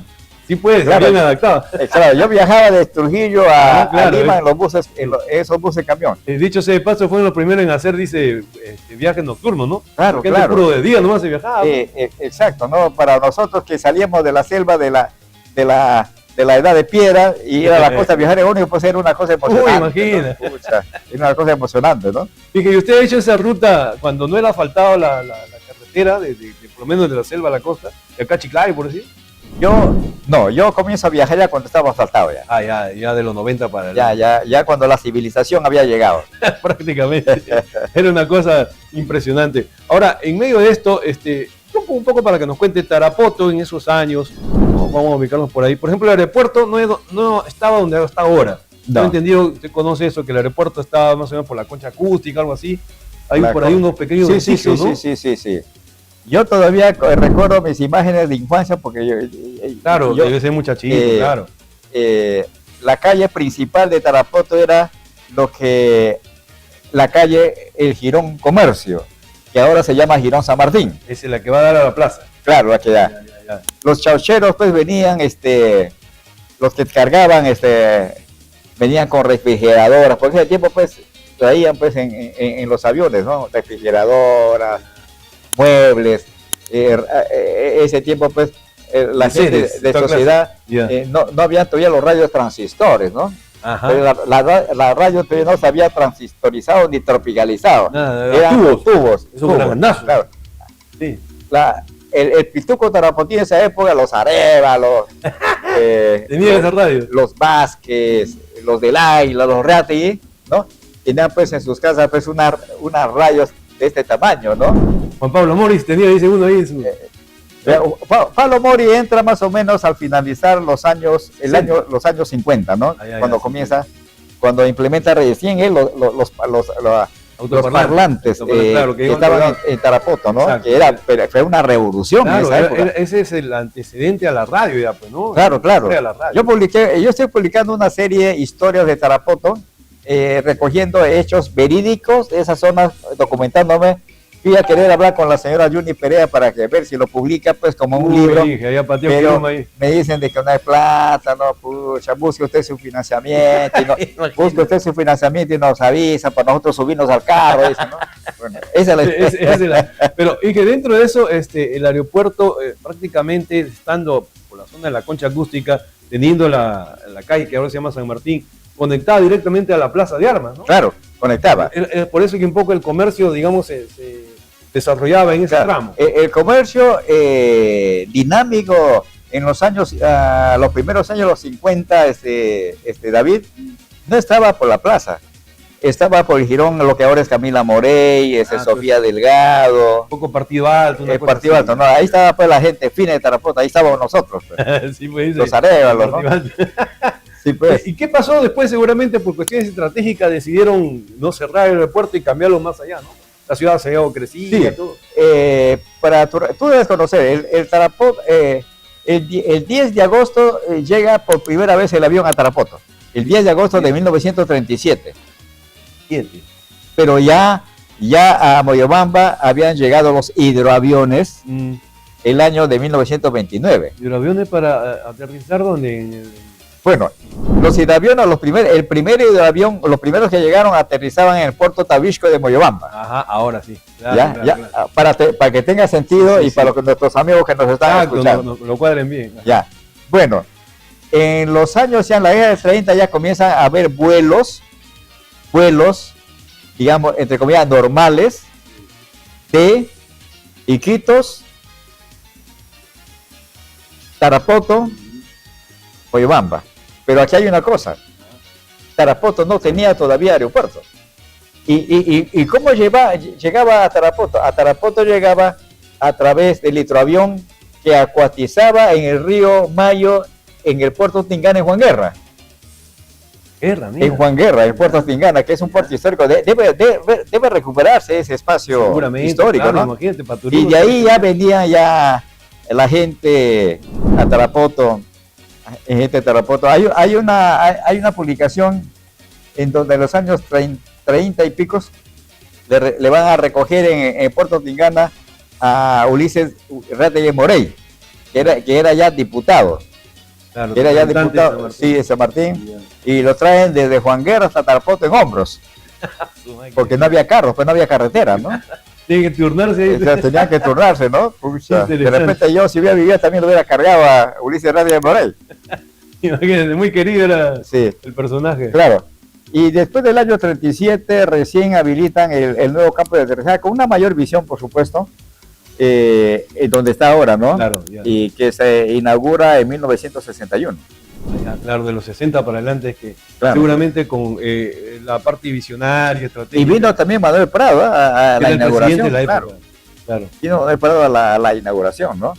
Sí, puede, claro, bien adaptado. Claro, yo viajaba de Trujillo a Lima en los buses, esos buses camión. Dicho sea de paso, fueron los primeros en hacer, dice, viajes nocturnos, ¿no? Claro, porque claro. Puro de día nomás se viajaba. Exacto, ¿no? Para nosotros que salíamos de la selva de la edad de piedra y ir a la costa a viajar en ómnibus, pues era una cosa emocionante. Imagina. ¿No? Pucha, era una cosa emocionante, ¿no? Fíjate, ¿y usted ha hecho esa ruta cuando no era asfaltado la carretera, por lo menos de la selva a la costa, de acá a Chiclayo, por decir? Yo comienzo a viajar ya cuando estaba asfaltado ya. Ya de los 90 para ya cuando la civilización había llegado. Prácticamente. Era una cosa impresionante. Ahora, en medio de esto, un poco para que nos cuente Tarapoto en esos años, vamos a ubicarnos por ahí. Por ejemplo, el aeropuerto no estaba donde está ahora. No he entendido, usted conoce eso, que el aeropuerto estaba más o menos por la concha acústica, algo así. Hay por ahí unos pequeños edificios, ¿no? Sí. Yo todavía recuerdo mis imágenes de infancia porque yo debe ser muchachito, claro. La calle principal de Tarapoto era lo que la calle El Jirón Comercio, que ahora se llama Jirón San Martín. Esa es la que va a dar a la plaza. Claro, la que da. Ya. Los chaucheros pues venían, los que cargaban, venían con refrigeradoras, por ese tiempo pues traían pues en los aviones, ¿no? Refrigeradoras, muebles, ese tiempo pues la gente de sociedad, no había todavía los radios transistores, ¿no? La radio todavía no se había transistorizado ni tropicalizado. Eran tubos. Esos grandazos. Claro. Sí. El pituco tarapotín en esa época, los Arévalos, tenía esa radio. Los Vázquez, los del Águila, los Reati, ¿no? Tenían pues en sus casas pues unas radios de este tamaño, ¿no? Juan Pablo Moris tenía, dice uno ahí. Pablo Mori entra más o menos al finalizar los años 50, ¿no? Cuando comienza, cuando implementa recién él los parlantes claro, que estaban en Tarapoto, ¿no? Exacto. Que fue una revolución. Claro, en esa época. ese es el antecedente a la radio, ya, pues, ¿no? Claro. Yo Yo estoy publicando una serie de historias de Tarapoto, recogiendo hechos verídicos de esas zonas, documentándome. Fui a querer hablar con la señora Yuni Perea para ver si lo publica pues como un libro, pero me dicen de que no hay plata, no, pucha, busque usted su financiamiento, y nos avisa para nosotros subirnos al carro, dicen, ¿no? Bueno, esa es la Pero y que dentro de eso, el aeropuerto prácticamente estando por la zona de la Concha Acústica, teniendo la calle que ahora se llama San Martín, conectada directamente a la Plaza de Armas, ¿no? Claro, conectaba. Por eso que un poco el comercio, digamos, se desarrollaba en ese tramo. El comercio dinámico en los años, los primeros años, los 50, David, no estaba por la plaza, estaba por el Jirón, lo que ahora es Camila Morey, Sofía Delgado. Un poco Partido Alto. Partido Alto, no, ahí estaba pues la gente fina de Tarapoto, ahí estábamos nosotros. Pues. Sí, pues, los Arévalos, ¿no? Sí, pues. ¿Y qué pasó después? Seguramente por cuestiones estratégicas decidieron no cerrar el aeropuerto y cambiarlo más allá, ¿no? La ciudad se había crecido y todo. Tú debes conocer, el Tarapoto, el 10 de agosto llega por primera vez el avión a Tarapoto, el 10 de agosto de 1937. Pero ya a Moyobamba habían llegado los hidroaviones el año de 1929. ¿Hidroaviones para aterrizar dónde? Bueno, los hidroaviones, el primer hidroavión, los primeros que llegaron aterrizaban en el puerto Tabisco de Moyobamba. Ajá, ahora sí. Claro. Para que tenga sentido y para nuestros amigos que nos están escuchando. Lo cuadren bien. Ya. Bueno, en los años, ya en la década del 30 ya comienzan a haber vuelos, digamos, entre comillas, normales, de Iquitos, Tarapoto, Moyobamba. Pero aquí hay una cosa, Tarapoto no tenía todavía aeropuerto. ¿Y cómo llegaba a Tarapoto? A Tarapoto llegaba a través del hidroavión que acuatizaba en el río Mayo, en el puerto Tingana, en Juan Guerra. En Juan Guerra, el puerto Tingana, que es un puerto histórico. Debe recuperarse ese espacio histórico, claro, ¿no? Imagínate, y de ahí ya venía la gente a Tarapoto. Hay una publicación en donde en los años 30 y picos le van a recoger en Puerto Tingana a Ulises Reyes Morey, que era ya diputado. Claro, que era ya diputado, sí, de San Martín, y lo traen desde Juan Guerra hasta Tarapoto en hombros, porque no había carros, pues no había carretera, ¿no? Tienen que turnarse ahí. O sea, tenían que turnarse, ¿no? Pucha, de repente yo, si hubiera vivido, también lo hubiera cargado a Ulises Reyes Morey. Imagínate, muy querido era el personaje. Claro. Y después del año 37 recién habilitan el nuevo campo de aterrizaje con una mayor visión, por supuesto, donde está ahora, ¿no? Claro, ya. Y que se inaugura en 1961. Claro, de los 60 para adelante, es que seguramente con la parte visionaria, estratégica. Y vino también Manuel Prado a la inauguración. De la época. Claro. Vino Manuel Prado a la inauguración, ¿no?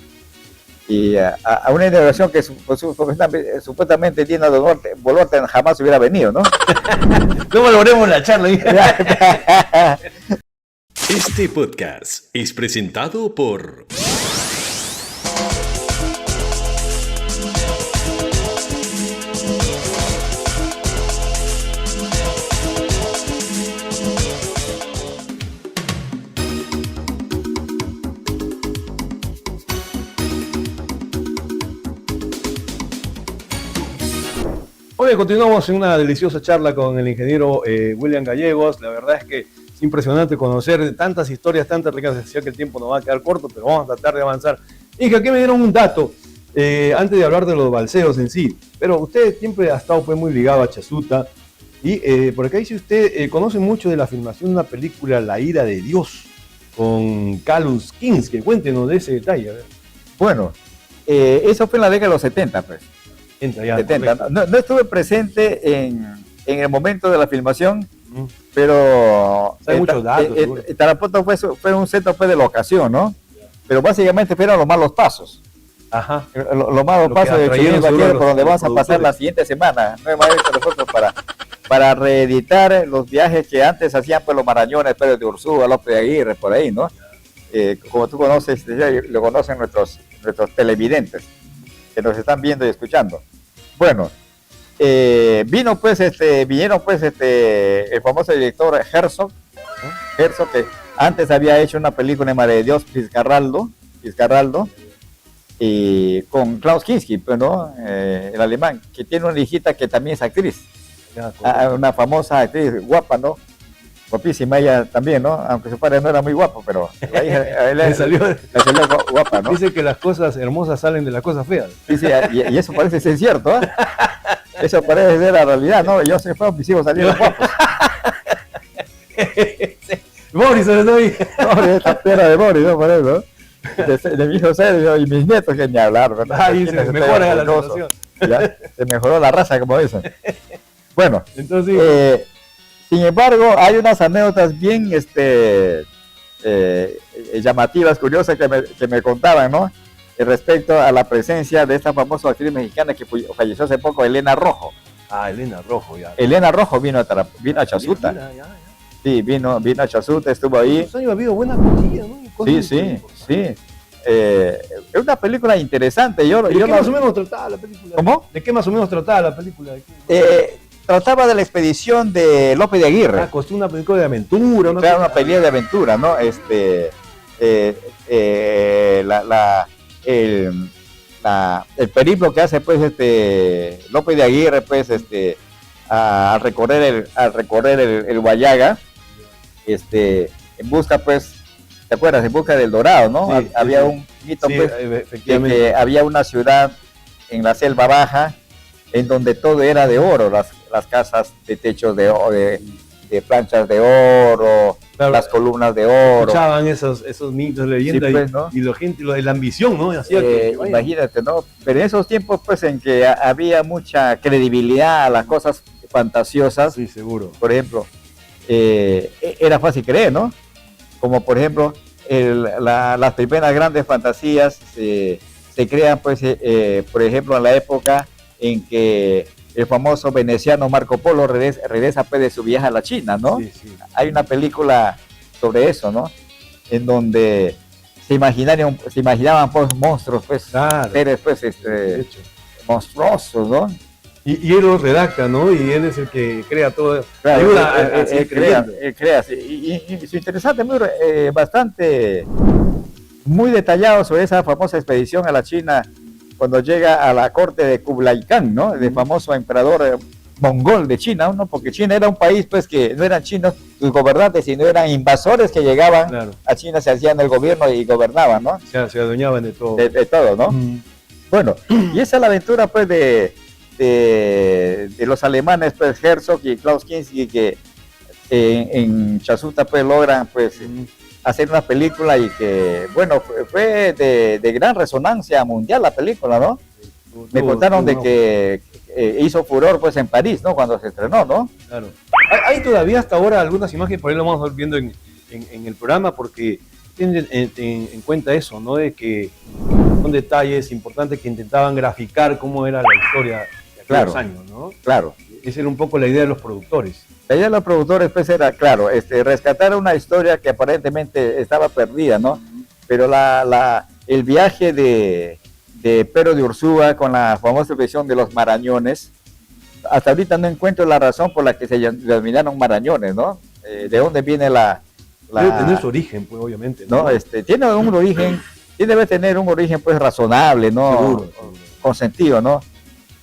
Y a una inauguración que supuestamente Dina Boluarte jamás hubiera venido, ¿no? No valoremos la charla. Este podcast es presentado por Hoy continuamos en una deliciosa charla con el ingeniero William Gallegos. La verdad es que es impresionante conocer tantas historias, tantas ricas. Decía que el tiempo nos va a quedar corto, pero vamos a tratar de avanzar. Y que aquí me dieron un dato, antes de hablar de los balseos en sí. Pero usted siempre ha estado pues, muy ligado a Chasuta. Y por acá dice usted, conoce mucho de la filmación de una película, La ira de Dios, con Kalus Kinski. Cuéntenos de ese detalle. A ver. Bueno, eso fue en la década de los 70, pues. Entra ya, 70. No estuve presente en el momento de la filmación, pero hay muchos datos. Tarapoto fue un centro pues, de la ocasión, ¿no? Pero básicamente fueron los malos pasos. Ajá. Los malos pasos de Chile, por donde vamos a pasar la siguiente semana. Nuevamente nosotros para reeditar los viajes que antes hacían pues, los marañones, Pedro de Ursúa, López de Aguirre, por ahí, ¿no? Como tú conoces, lo conocen nuestros televidentes que nos están viendo y escuchando. Bueno, vinieron pues el famoso director Herzog, ¿no? Herzog, que antes había hecho una película en Madre de Dios, Fitzcarraldo, y con Klaus Kinski, pues, ¿no? El alemán, que tiene una hijita que también es actriz, una famosa actriz guapa, ¿no? Guapísima ella también, ¿no? Aunque su padre no era muy guapo, pero la hija le salió guapa, ¿no? Dice que las cosas hermosas salen de las cosas feas. Sí, y eso parece ser cierto, ¿eh? Eso parece ser la realidad, ¿no? Yo sé que mis hijos salieron guapos. Boris, ¿no? Esta perra de Boris, ¿no? Por eso, de mi hijo Sergio y mis nietos que ni hablar, ¿verdad? Ahí se mejora la situación. Ya, se mejoró la raza, como dicen. Bueno, entonces... sin embargo, hay unas anécdotas bien llamativas, curiosas que me contaban, ¿no? Respecto a la presencia de esta famosa actriz mexicana que falleció hace poco, Elena Rojo. Ah, Elena Rojo, ya. Elena Rojo vino a Chasuta. Ya. Sí, vino a Chasuta, estuvo ahí. Ha habido buena acogida, ¿no? Sí. Es una película interesante. ¿De qué más o menos trataba la película? ¿Cómo? ¿De qué más o menos trataba la película? Trataba de la expedición de López de Aguirre. Costó una película de aventura, ¿no? Claro, una película de aventura, ¿no? El periplo que hace pues López de Aguirre pues al recorrer el Huallaga, en busca pues, ¿te acuerdas? En busca del Dorado, ¿no? Sí, había un mito pues efectivamente. de que había una ciudad en la selva baja en donde todo era de oro, las casas de techos de planchas de oro, claro, las columnas de oro. Escuchaban esos mitos, leyendas, sí, pues, ¿no? Y la ambición, ¿no? Hacía imagínate, ¿no? Pero en esos tiempos, pues, en que había mucha credibilidad a las cosas fantasiosas. Sí, seguro. Por ejemplo, era fácil creer, ¿no? Como, por ejemplo, las primeras grandes fantasías se crean, pues, por ejemplo, en la época en que el famoso veneciano Marco Polo regresa pues, de su viaje a la China, ¿no? Sí. Hay una película sobre eso, ¿no? En donde se imaginaban pues, monstruos, pues, claro, seres pues, monstruosos, ¿no? Y él los redacta, ¿no? Y él es el que crea todo. Claro, él crea. Y es interesante, bastante, muy detallado sobre esa famosa expedición a la China, cuando llega a la corte de Kublai Khan, ¿no? El famoso emperador mongol de China, ¿no? Porque China era un país, pues, que no eran chinos sus gobernantes, sino eran invasores que llegaban, claro, a China, se hacían el gobierno y gobernaban, ¿no? Se adueñaban de todo. De todo, ¿no? Bueno, y esa es la aventura, pues, de los alemanes, pues, Herzog y Klaus Kinski, que en Chasuta, pues, logran, pues, hacer una película y que, bueno, fue de gran resonancia mundial la película, ¿no? Me contaron de que hizo furor pues en París, ¿no? Cuando se estrenó, ¿no? Claro. Hay todavía hasta ahora algunas imágenes, por ahí lo vamos a ir viendo en el programa, porque tienen en cuenta eso, ¿no? De que son detalles importantes que intentaban graficar cómo era la historia de aquellos años, ¿no? Claro. Esa era un poco la idea de los productores. La idea de los productores pues era, claro, rescatar una historia que aparentemente estaba perdida, ¿no? Pero el viaje de Pedro de Ursúa con la famosa expedición de los Marañones, hasta ahorita no encuentro la razón por la que se denominaron Marañones, ¿no? ¿De dónde viene Debe tener su origen, pues, obviamente, ¿no? Tiene un origen, debe tener un origen, pues, razonable, ¿no? Seguro. Con sentido, ¿no?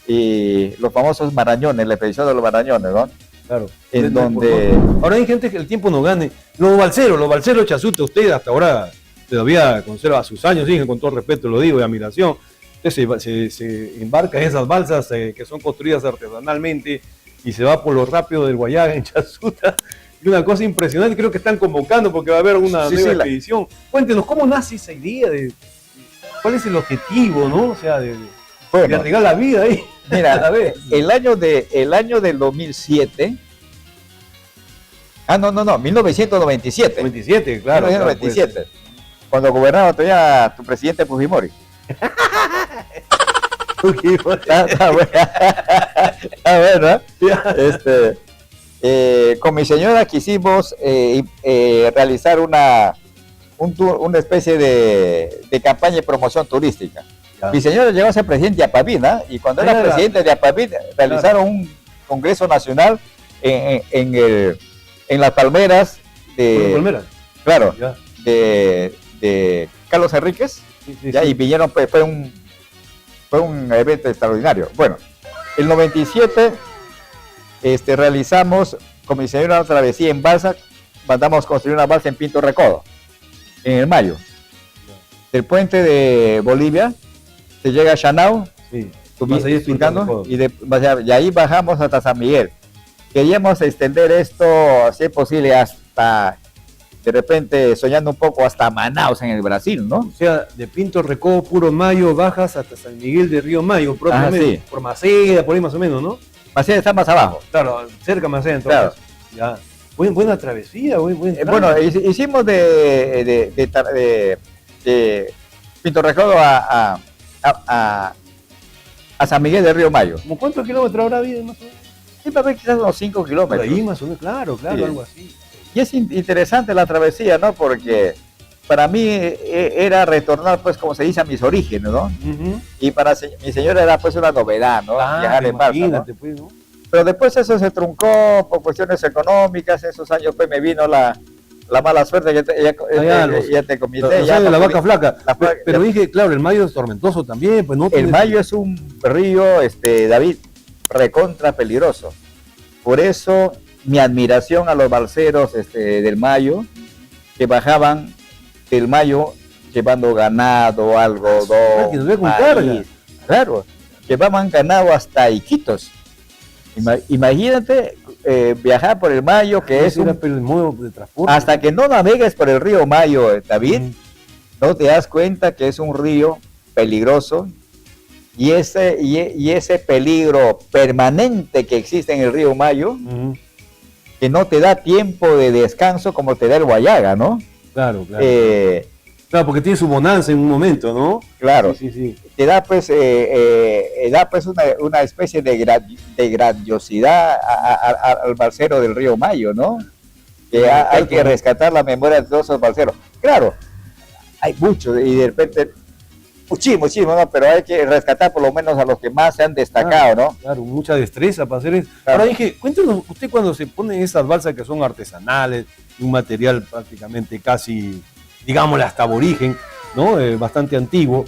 y los famosos marañones, la expedición de los marañones, ¿no? Claro. En donde... Ahora hay gente que el tiempo no gane. Los balseros Chasuta, usted hasta ahora todavía conserva sus años, sí, con todo respeto lo digo y admiración. Usted se embarca en esas balsas que son construidas artesanalmente y se va por lo rápido del Guayaga en Chasuta. Y una cosa impresionante, creo que están convocando porque va a haber una nueva expedición. Cuéntenos, ¿cómo nace esa idea? ¿Cuál es el objetivo, no? O sea, de arriesgar la vida ahí. Mira, el año del 2007... Ah, no, 1997. 97, claro. 1997. Claro, cuando gobernaba todavía tu presidente Fujimori. Está bueno. Con mi señora quisimos realizar una especie de campaña de promoción turística. Ya. Mi señora llegó a ser presidente de APAVID, ¿no? Y cuando era presidente de APAVID realizaron un congreso nacional en las palmeras de... Claro, de Carlos Enríquez, y vinieron, fue un evento extraordinario. Bueno, el 97 realizamos con mi señora una travesía en balsa, mandamos construir una balsa en Pinto Recodo, en el Mayo. Del puente de Bolivia, se llega a Chanao, y ahí bajamos hasta San Miguel. Queríamos extender esto, si es posible, hasta, de repente, soñando un poco, hasta Manaus en el Brasil, ¿no? O sea, de Pinto Recodo, puro Mayo, bajas hasta San Miguel de Río Mayo, propiamente, por Maceda, por ahí más o menos, ¿no? Maceda está más abajo. Claro, cerca de Maceda, entonces. Claro. Ya. Buena travesía, bueno, hicimos de Pinto Recodo a San Miguel de Río Mayo. ¿Cómo cuántos kilómetros habrá habido más o menos? Sí, para ver quizás unos 5 kilómetros. Por ahí más o menos, claro, sí. Algo así. Y es interesante la travesía, ¿no? Porque para mí era retornar, pues, como se dice, a mis orígenes, ¿no? Y para mi señora era, pues, una novedad, ¿no? Viajar en balsa, ¿no? Pues, ¿no? Pero después eso se truncó por cuestiones económicas. Esos años, pues, me vino la mala suerte que ya te comenté. La vaca flaca. Pero dije, claro, el Mayo es tormentoso también, pues, ¿no? El Mayo es un río, David, recontra peligroso. Por eso mi admiración a los balseros del Mayo, que bajaban del Mayo llevando ganado, algodón, maíz. Claro, llevaban ganado hasta Iquitos. Imagínate viajar por el Mayo, que es el modo de transporte. Hasta que no navegues por el río Mayo, David, no te das cuenta que es un río peligroso. Y ese peligro permanente que existe en el río Mayo, que no te da tiempo de descanso como te da el Guayaga, ¿no? Claro. Claro, porque tiene su bonanza en un momento, ¿no? Claro. Sí. Te da pues, una especie de grandiosidad al balsero del río Mayo, ¿no? Que hay que rescatar la memoria de todos esos balseros. Claro, hay muchos y de repente... Muchísimo, ¿no? Pero hay que rescatar por lo menos a los que más se han destacado, ¿no? Claro, mucha destreza para hacer eso. Claro. Ahora dije, cuéntenos, usted cuando se ponen esas balsas que son artesanales, un material prácticamente casi, digámosle, hasta aborigen, ¿no? Bastante antiguo.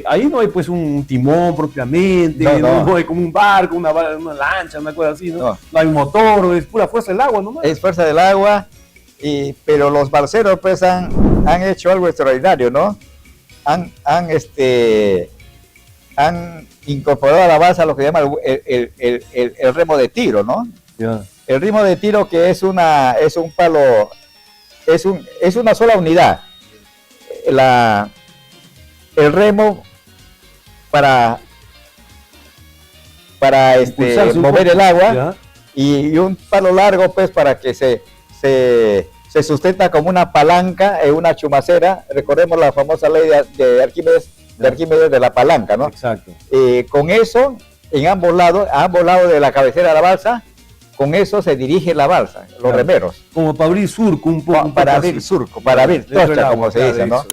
Ahí no hay pues un timón propiamente, no hay como un barco, una lancha, una cosa así, ¿no? No hay un motor, es pura fuerza del agua, ¿no? Es fuerza del agua, pero los balseros pues han hecho algo extraordinario, ¿no? Han incorporado a la balsa lo que llama el remo de tiro, ¿no? Yeah. El remo de tiro, que es un palo, es una sola unidad. El remo para mover el agua, yeah. y un palo largo pues para que se sustenta como una palanca en una chumacera. Recordemos la famosa ley de Arquímedes, de la palanca, ¿no? Exacto. Con eso, a ambos lados de la cabecera de la balsa, con eso se dirige la balsa, los remeros. Como para abrir surco un poco. Para abrir surco, para abrir tocha, como se dice, ¿no?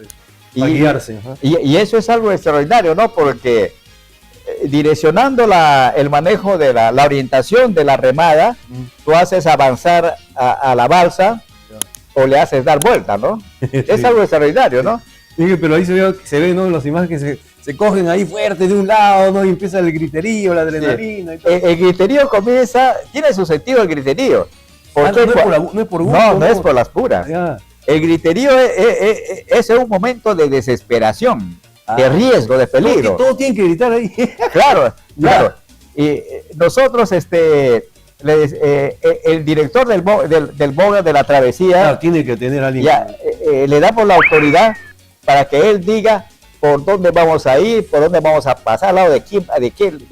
Para guiarse. Y eso es algo extraordinario, ¿no? Porque direccionando el manejo de la orientación de la remada, tú haces avanzar a la balsa, o le haces dar vuelta, ¿no? Es algo extraordinario, ¿no? Pero ahí se ve, ¿no? Las imágenes que se cogen ahí fuerte de un lado, ¿no? Y empieza el griterío, la adrenalina. Sí. El griterío comienza, tiene su sentido el griterío. Porque no es por gusto. No es por las puras. Ya. El griterío es un momento de desesperación, de riesgo, de peligro. No, todos tienen que gritar ahí. Claro, claro. Y nosotros, el director del BOGA de la travesía, Claro, tiene que tener a alguien. ya, le damos la autoridad para que él diga por dónde vamos a ir, por dónde vamos a pasar, al lado de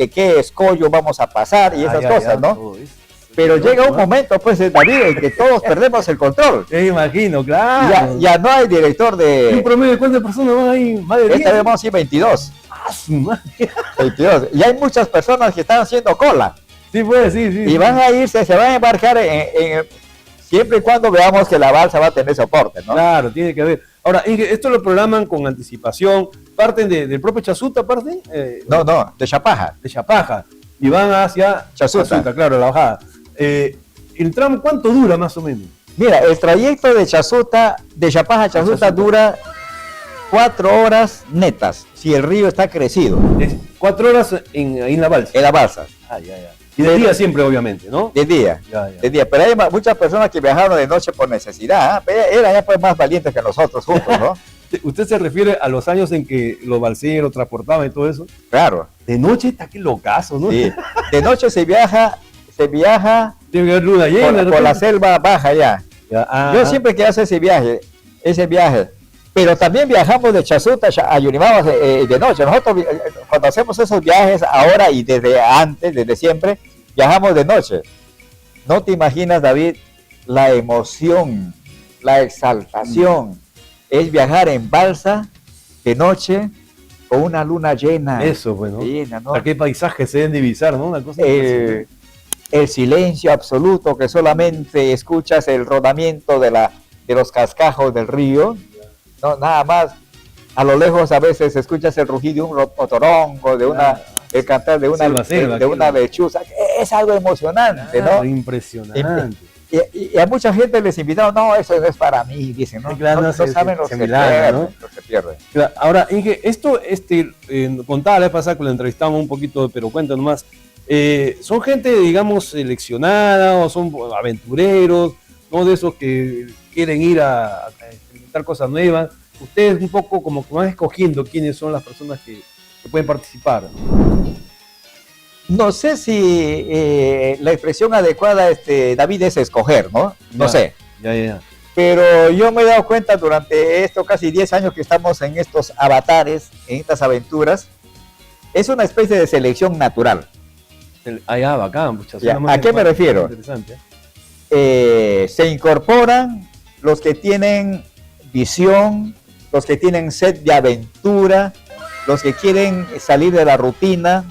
qué escollo vamos a pasar y esas cosas, ¿no? Todo eso. Pero llega un momento, pues, David, en que todos perdemos el control. Me imagino, claro. Ya no hay director ¿Un de... promedio de cuántas personas van ahí? ¿Más de 10? Esta vez vamos a ir 22. ¡Ah, su madre! 22. Y hay muchas personas que están haciendo cola. Sí, pues, sí. Y van a irse, se van a embarcar siempre y cuando veamos que la balsa va a tener soporte, ¿no? Claro, tiene que haber. Ahora, esto lo programan con anticipación. ¿Parten del propio Chazuta, parten? No, de Chapaja. De Chapaja. Y van hacia Chazuta, claro, la bajada. ¿El tramo cuánto dura más o menos? Mira, el trayecto de Chapaja a Chazuta dura 4 horas netas, si el río está crecido. 4 horas ahí en la balsa. En la balsa. Ya. Y de día siempre, obviamente, ¿no? De día. Ya. De día. Pero hay muchas personas que viajaron de noche por necesidad. Eran ya pues más valientes que nosotros juntos, ¿no? ¿Usted se refiere a los años en que los balseros transportaban y todo eso? Claro. De noche está que locazo, ¿no? Sí. De noche se viaja Tiene que haber luna llena. por la selva baja ya. Yo siempre que hace ese viaje, pero también viajamos de Chazuta a Yurimaguas de noche. Nosotros cuando hacemos esos viajes ahora y desde siempre, viajamos de noche. No te imaginas, David, la emoción, la exaltación. Es viajar en balsa de noche con una luna llena. Eso, bueno. Llena, ¿no? ¿A qué paisaje se deben divisar, no? Una cosa el silencio absoluto, que solamente escuchas el rodamiento de los cascajos del río, no, nada más. A lo lejos a veces escuchas el rugido de un otorongo, el cantar de una lechuza. Es algo emocionante, ¿no? Impresionante. Y a mucha gente les invitaron, no, eso no es para mí, dicen, ¿no? Claro, no saben lo que se pierde. Ahora, Inge, esto, contaba la vez pasada que lo entrevistamos un poquito, pero cuéntanos más. ¿Son gente, digamos, seleccionada o son aventureros, no de esos que quieren ir a experimentar cosas nuevas? Ustedes un poco como que van escogiendo quiénes son las personas que pueden participar. No sé si la expresión adecuada, David, es escoger, ¿no? No sé. Ya. Pero yo me he dado cuenta durante estos casi 10 años que estamos en estos avatares, en estas aventuras, es una especie de selección natural. Bacán. ¿A qué me refiero? Se incorporan los que tienen visión, los que tienen sed de aventura, los que quieren salir de la rutina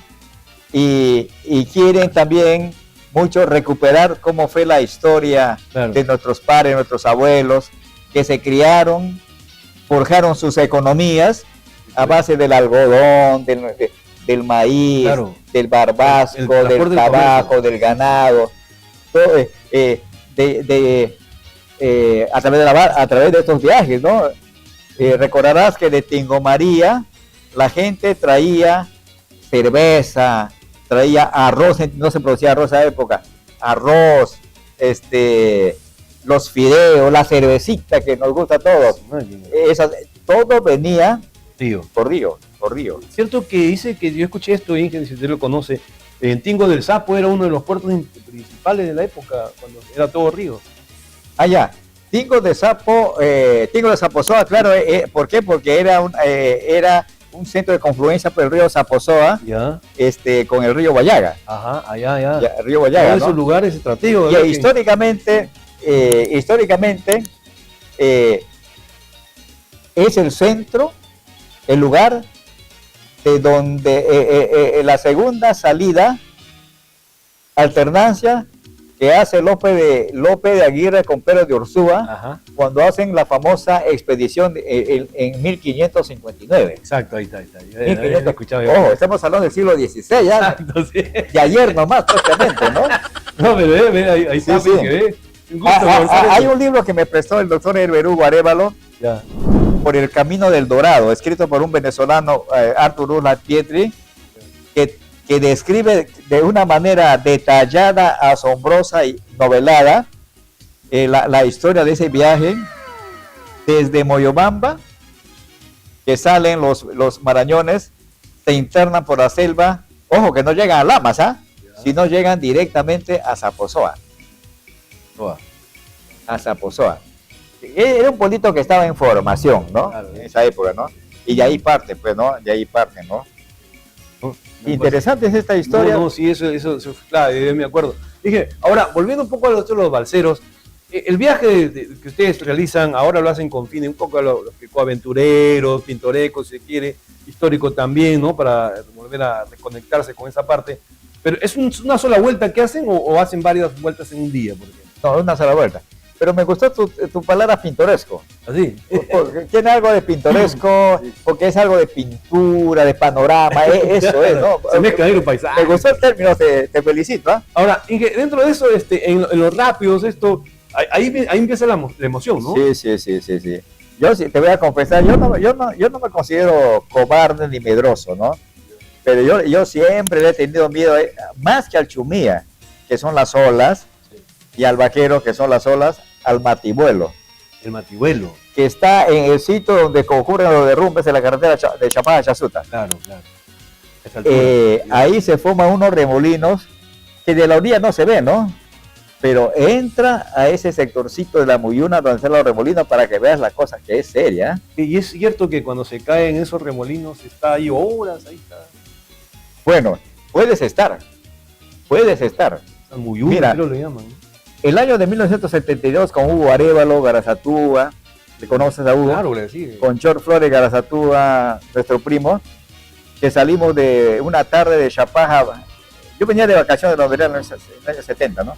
y quieren también mucho recuperar cómo fue la historia de nuestros padres, nuestros abuelos, que se criaron, forjaron sus economías a base del algodón, del maíz, del barbasco, del tabaco, del ganado, todo, a través de estos viajes, ¿no? Recordarás que de Tingo María la gente traía cerveza, traía arroz, no se producía arroz en esa época, arroz, los fideos, la cervecita que nos gusta a todos, todo venía por río. Cierto que dice que yo escuché esto, Inge, si usted lo conoce, en Tingo del Sapo era uno de los puertos principales de la época, cuando era todo río. Allá, Tingo de Zaposoa, claro, ¿por qué? Porque era un centro de confluencia por el río Zaposoa, con el río Guayaga. Ajá, allá. El río Guayaga, todos esos lugares estratégicos. Y históricamente, es el centro, el lugar de donde la segunda salida, alternancia, que hace Lope de Aguirre con Pérez de Ursúa, cuando hacen la famosa expedición en 1559. Exacto, ahí está. Ojo, estamos hablando del siglo XVI, ya. Exacto, sí. De ayer nomás, prácticamente, ¿no? No, pero ahí está, sí. que ve. Hay un libro que me prestó el doctor Herberú Arévalo, por el camino del Dorado, escrito por un venezolano, Arturo Pietri, que describe de una manera detallada, asombrosa y novelada la historia de ese viaje desde Moyobamba, que salen los marañones, se internan por la selva, ojo que no llegan a Lamas, sino llegan directamente a Zaposoa. A Zaposoa. Era un pueblito que estaba en formación, ¿no? Claro, en esa época, ¿no? Y de ahí parte, pues, ¿no? De ahí parte, ¿no? Interesante es esta historia. No, sí, eso claro, yo me acuerdo. Dije, ahora, volviendo un poco a los balseros, el viaje que ustedes realizan, ahora lo hacen con fines un poco a los aventureros, pintorescos, si se quiere, histórico también, ¿no? Para volver a reconectarse con esa parte. Pero ¿es una sola vuelta que hacen o hacen varias vueltas en un día, por ejemplo? No, una sola vuelta. Pero me gustó tu palabra pintoresco. ¿Así? Porque tiene algo de pintoresco, porque es algo de pintura, de panorama, eso es, ¿no? Se mezcla ahí los paisajes. Me gustó el término, te felicito, ¿eh? Ahora, Inge, dentro de eso, en los rápidos, ahí empieza la emoción, ¿no? Sí. Yo sí, te voy a confesar, yo no me considero cobarde ni medroso, ¿no? Pero yo siempre le he tenido miedo, más que al chumía, que son las olas, y al vaquero, que son las olas, al mativuelo. El mativuelo. Que está en el sitio donde concurren los derrumbes de la carretera de Chapala a Chazuta. Claro. Ahí se forman unos remolinos que de la orilla no se ve, ¿no? Pero entra a ese sectorcito de la Muyuna donde están los remolinos para que veas la cosa que es seria. Y es cierto que cuando se caen esos remolinos está ahí horas, ahí está. Bueno, puedes estar. San Muyuna, mira, creo lo llaman. El año de 1972 con Hugo Arévalo, Garazatúa, ¿le conoces a Hugo? Claro, le sigue. Con Chor Flores Garazatúa, nuestro primo, que salimos de una tarde de Chapaja. Yo venía de vacaciones de los veranos en el año 70, ¿no?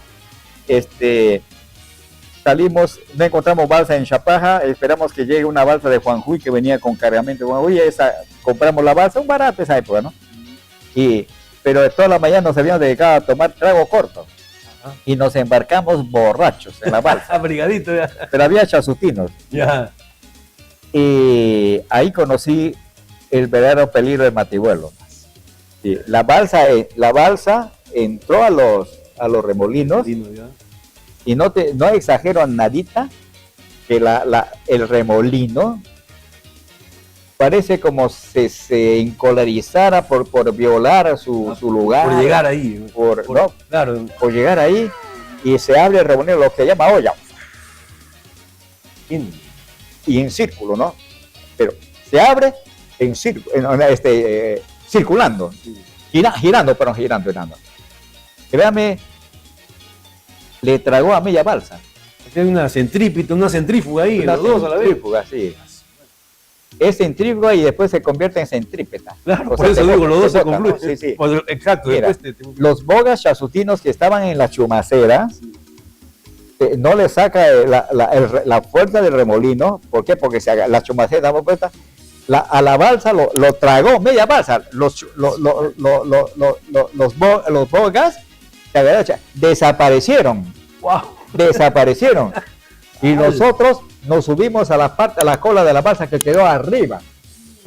Salimos, no encontramos balsa en Chapaja, esperamos que llegue una balsa de Juanjuy que venía con cargamento de Juanjuy, compramos la balsa, un barato esa época, ¿no? Pero de toda la mañana nos habíamos dedicado a tomar trago corto. Y nos embarcamos borrachos en la balsa. Abrigadito ya. Pero había chasutinos. Ya. Y ahí conocí el verdadero peligro del mativuelo. Sí, la balsa entró a los remolinos. Y no exagero nadita que el remolino parece como se encolarizara por violar su lugar. Por llegar ahí. Por llegar ahí y se abre el remolino, lo que llama olla. Y en círculo, ¿no? Pero se abre en círculo, circulando. Girando. Créame, le tragó a media balsa. Hay una centrífuga ahí, los dos a la vez. Sí. Es centrífuga y después se convierte en centrípeta. Claro, por eso digo, los dos se confluyen. ¿no? Sí. Pues, exacto. Mira, los bogas chasutinos que estaban en la chumacera, no le saca la fuerza del remolino. ¿Por qué? Porque la chumacera, damos cuenta, a la balsa lo tragó media balsa. Los bogas desaparecieron. Wow. Desaparecieron. Y nosotros nos subimos a la cola de la balsa que quedó arriba.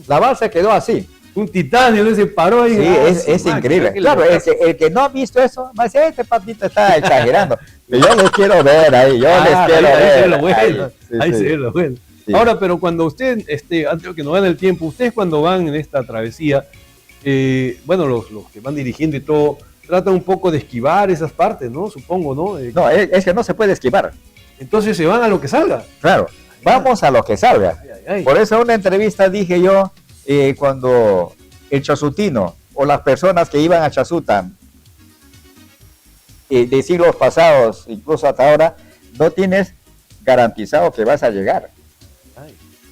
La balsa quedó así. Un titanio se paró ahí. Sí, es increíble. Claro, el que no ha visto eso, va a decir, este papito está exagerando. Yo les quiero ver ahí, Ahí se ve lo bueno. Sí. Ahora, pero cuando usted, antes que nos gane el tiempo, ustedes cuando van en esta travesía, los que van dirigiendo y todo, tratan un poco de esquivar esas partes, ¿no? Supongo, ¿no? No, es que no se puede esquivar. Entonces se van a lo que salga. Claro, vamos a lo que salga. Por eso en una entrevista dije yo, cuando el chasutino o las personas que iban a Chazuta de siglos pasados, incluso hasta ahora, no tienes garantizado que vas a llegar.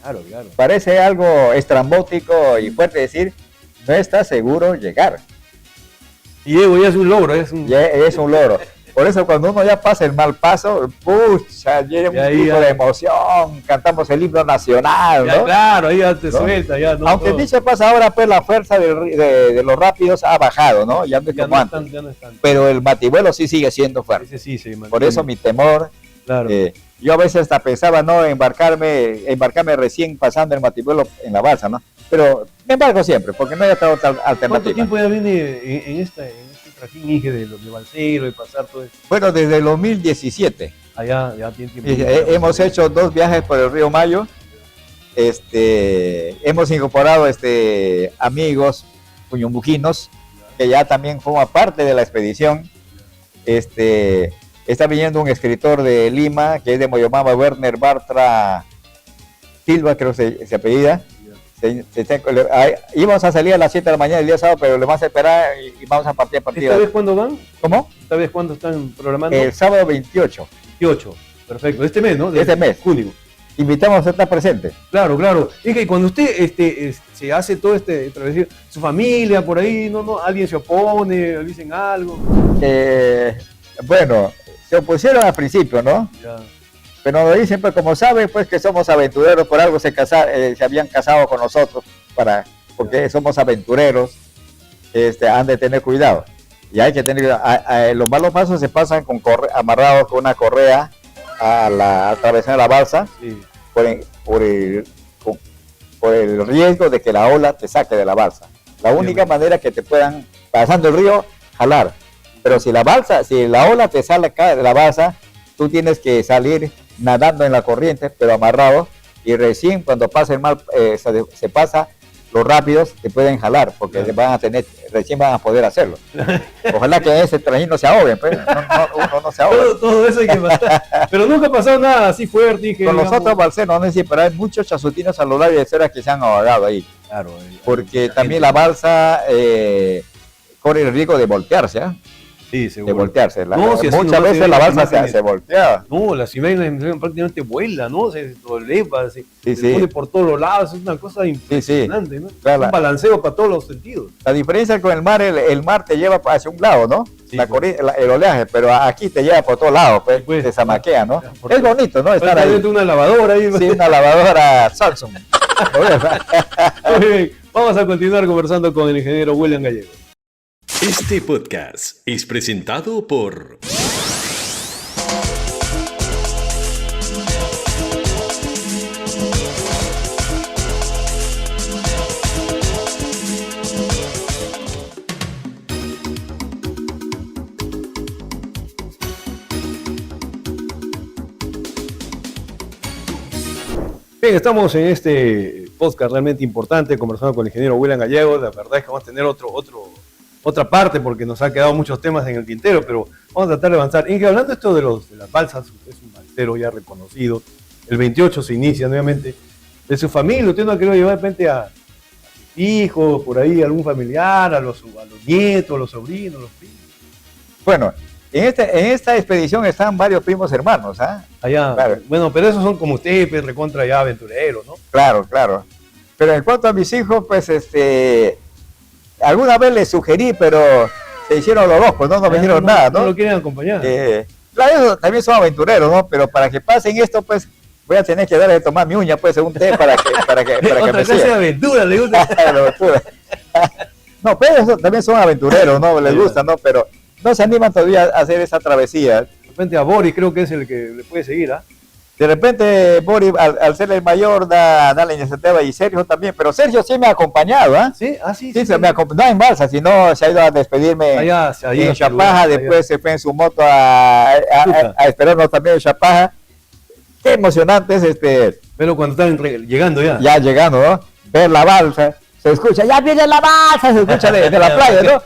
Claro. Parece algo estrambótico y fuerte decir, no estás seguro llegar. Y ya es un logro. Es un logro. Por eso cuando uno ya pasa el mal paso, pucha, llega un tipo de emoción, cantamos el himno nacional, ¿no? Claro, ahí ya te suelta, ya no. Aunque dicho pasa ahora, pues la fuerza de los rápidos ha bajado, ¿no? Ya no es como antes. Pero el mativuelo sí sigue siendo fuerte. Sí, por eso mi temor Claro. Yo a veces hasta pensaba no embarcarme recién pasando el Mativuelo en la balsa, ¿no? Pero me embarco siempre, porque no hay otra alternativa. ¿Cuánto tiempo ya viene en este trajín, Inge, de balsero, de pasar todo esto? Bueno, desde el 2017. Allá ya tiene tiempo. Hemos hecho 2 viajes por el río Mayo. Hemos incorporado amigos puñumbuquinos que ya también forman parte de la expedición. Está viniendo un escritor de Lima, que es de Moyomamba, Werner Bartra Silva, creo que se apellida. Íbamos a salir a las 7 de la mañana el día sábado, pero le vamos a esperar y vamos a partir a partir. ¿Esta vez cuándo van? ¿Cómo? ¿Esta vez cuándo están programando? El sábado 28. 28. Perfecto. Este mes, ¿no? Este mes. Junio. Invitamos a estar presente. Claro, claro. Es que cuando usted se hace todo travesía, su familia por ahí, no, alguien se opone, dicen algo. Bueno, se opusieron al principio, ¿no? Ya. Pero nos dicen, pues como saben, pues que somos aventureros, por algo se habían casado con nosotros, porque somos aventureros, han de tener cuidado. Y hay que tener cuidado. Los malos pasos se pasan amarrados con una correa a través de la balsa, sí, por el riesgo de que la ola te saque de la balsa. La única manera que te puedan, pasando el río, jalar. Pero si la ola te sale de la balsa, tú tienes que salir nadando en la corriente, pero amarrado, y recién cuando pasa el mar, se pasa, los rápidos te pueden jalar, porque recién van a poder hacerlo. Ojalá que ese trajín no se ahoguen, pues. Uno no se ahoga. Todo eso hay que pasar. Pero nunca ha pasado nada así fuerte. Con los otros balseros, no sé, pero hay muchos chasutinos a lo largo de ceras que se han ahogado ahí. Claro. Porque también la balsa corre el riesgo de voltearse, ¿eh? Sí, seguro. De voltearse. Muchas veces la balsa se voltea. No, la cimeña prácticamente vuela, ¿no? Se soleva, se pone por todos los lados, es una cosa impresionante, ¿no? Claro, un balanceo para todos los sentidos. La diferencia con el mar te lleva hacia un lado, ¿no? Sí, el oleaje, pero aquí te lleva por todos lados, pues se zamaquea, ¿no? Es bonito, ¿no? Estar ahí. Una lavadora ahí. Sí, una lavadora Samsung. Muy bien, vamos a continuar conversando con el ingeniero William Gallego. Este podcast es presentado por Bien, estamos en este podcast realmente importante, conversando con el ingeniero William Gallego. La verdad es que vamos a tener otra parte, porque nos han quedado muchos temas en el tintero, pero vamos a tratar de avanzar. Inge, hablando esto de las balsas, usted es un balsero ya reconocido. El 28 se inicia nuevamente. De su familia, usted no ha querido llevar de repente a hijos, por ahí, algún familiar, a los nietos, a los sobrinos, los primos. Bueno, en esta expedición están varios primos hermanos, ¿ah? Allá, claro. Bueno, pero esos son como ustedes, pues, recontra ya aventureros, ¿no? Claro. Pero en cuanto a mis hijos, pues, alguna vez les sugerí, pero se hicieron los locos, no me dijeron nada, ¿no? No lo quieren acompañar. Claro, ellos también son aventureros, ¿no? Pero para que pasen esto, pues, voy a tener que darle de tomar mi uña, pues, un té para que me sigan. De aventura, le gusta. No, pero ellos también son aventureros, ¿no? Les gusta, ¿no? Pero no se animan todavía a hacer esa travesía. De repente a Boris creo que es el que le puede seguir, ¿ah? De repente Boris, al ser el mayor, da la iniciativa, y Sergio también, pero Sergio sí me ha acompañado, ¿ah? ¿Sí? Ah, sí. Se me acompañó, no en balsa, sino se ha ido a despedirme allá en Chapaja, después se fue en su moto a esperarnos también en Chapaja. Qué emocionante es Pero cuando están llegando ya. Ya llegando, ¿no? Ver la balsa. Se escucha, ya viene la balsa, se escucha de la playa, ¿no?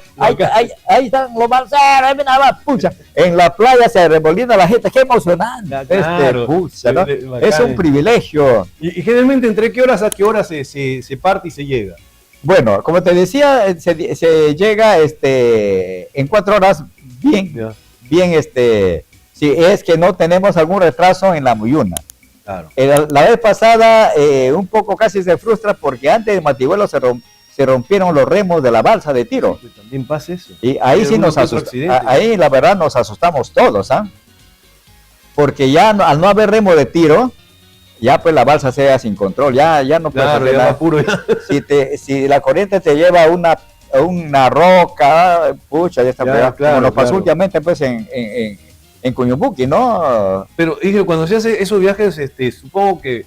Ahí están los balseros, ahí viene la balsa, pucha. En la playa se remolina la gente, qué emocionante. Claro, pucha, ¿no? Es un privilegio. ¿Y generalmente entre qué horas a qué horas se parte y se llega? Bueno, como te decía, se llega en 4 horas bien, si es que no tenemos algún retraso en la Muyuna. Claro. La vez pasada un poco casi se frustra porque antes de Mativuelo se rompieron los remos de la balsa de tiro. También pasa eso. Y ahí sí nos asustamos. Ahí la verdad nos asustamos todos, ¿ah? Porque ya al no haber remo de tiro, ya pues la balsa se da sin control, ya no puedes hacer nada. Puro, ya. Si la corriente te lleva a una roca, pucha, ya está pegado. Como nos pasó últimamente pues en en Cuyumbuqui, ¿no? Pero dije, cuando se hace esos viajes, supongo que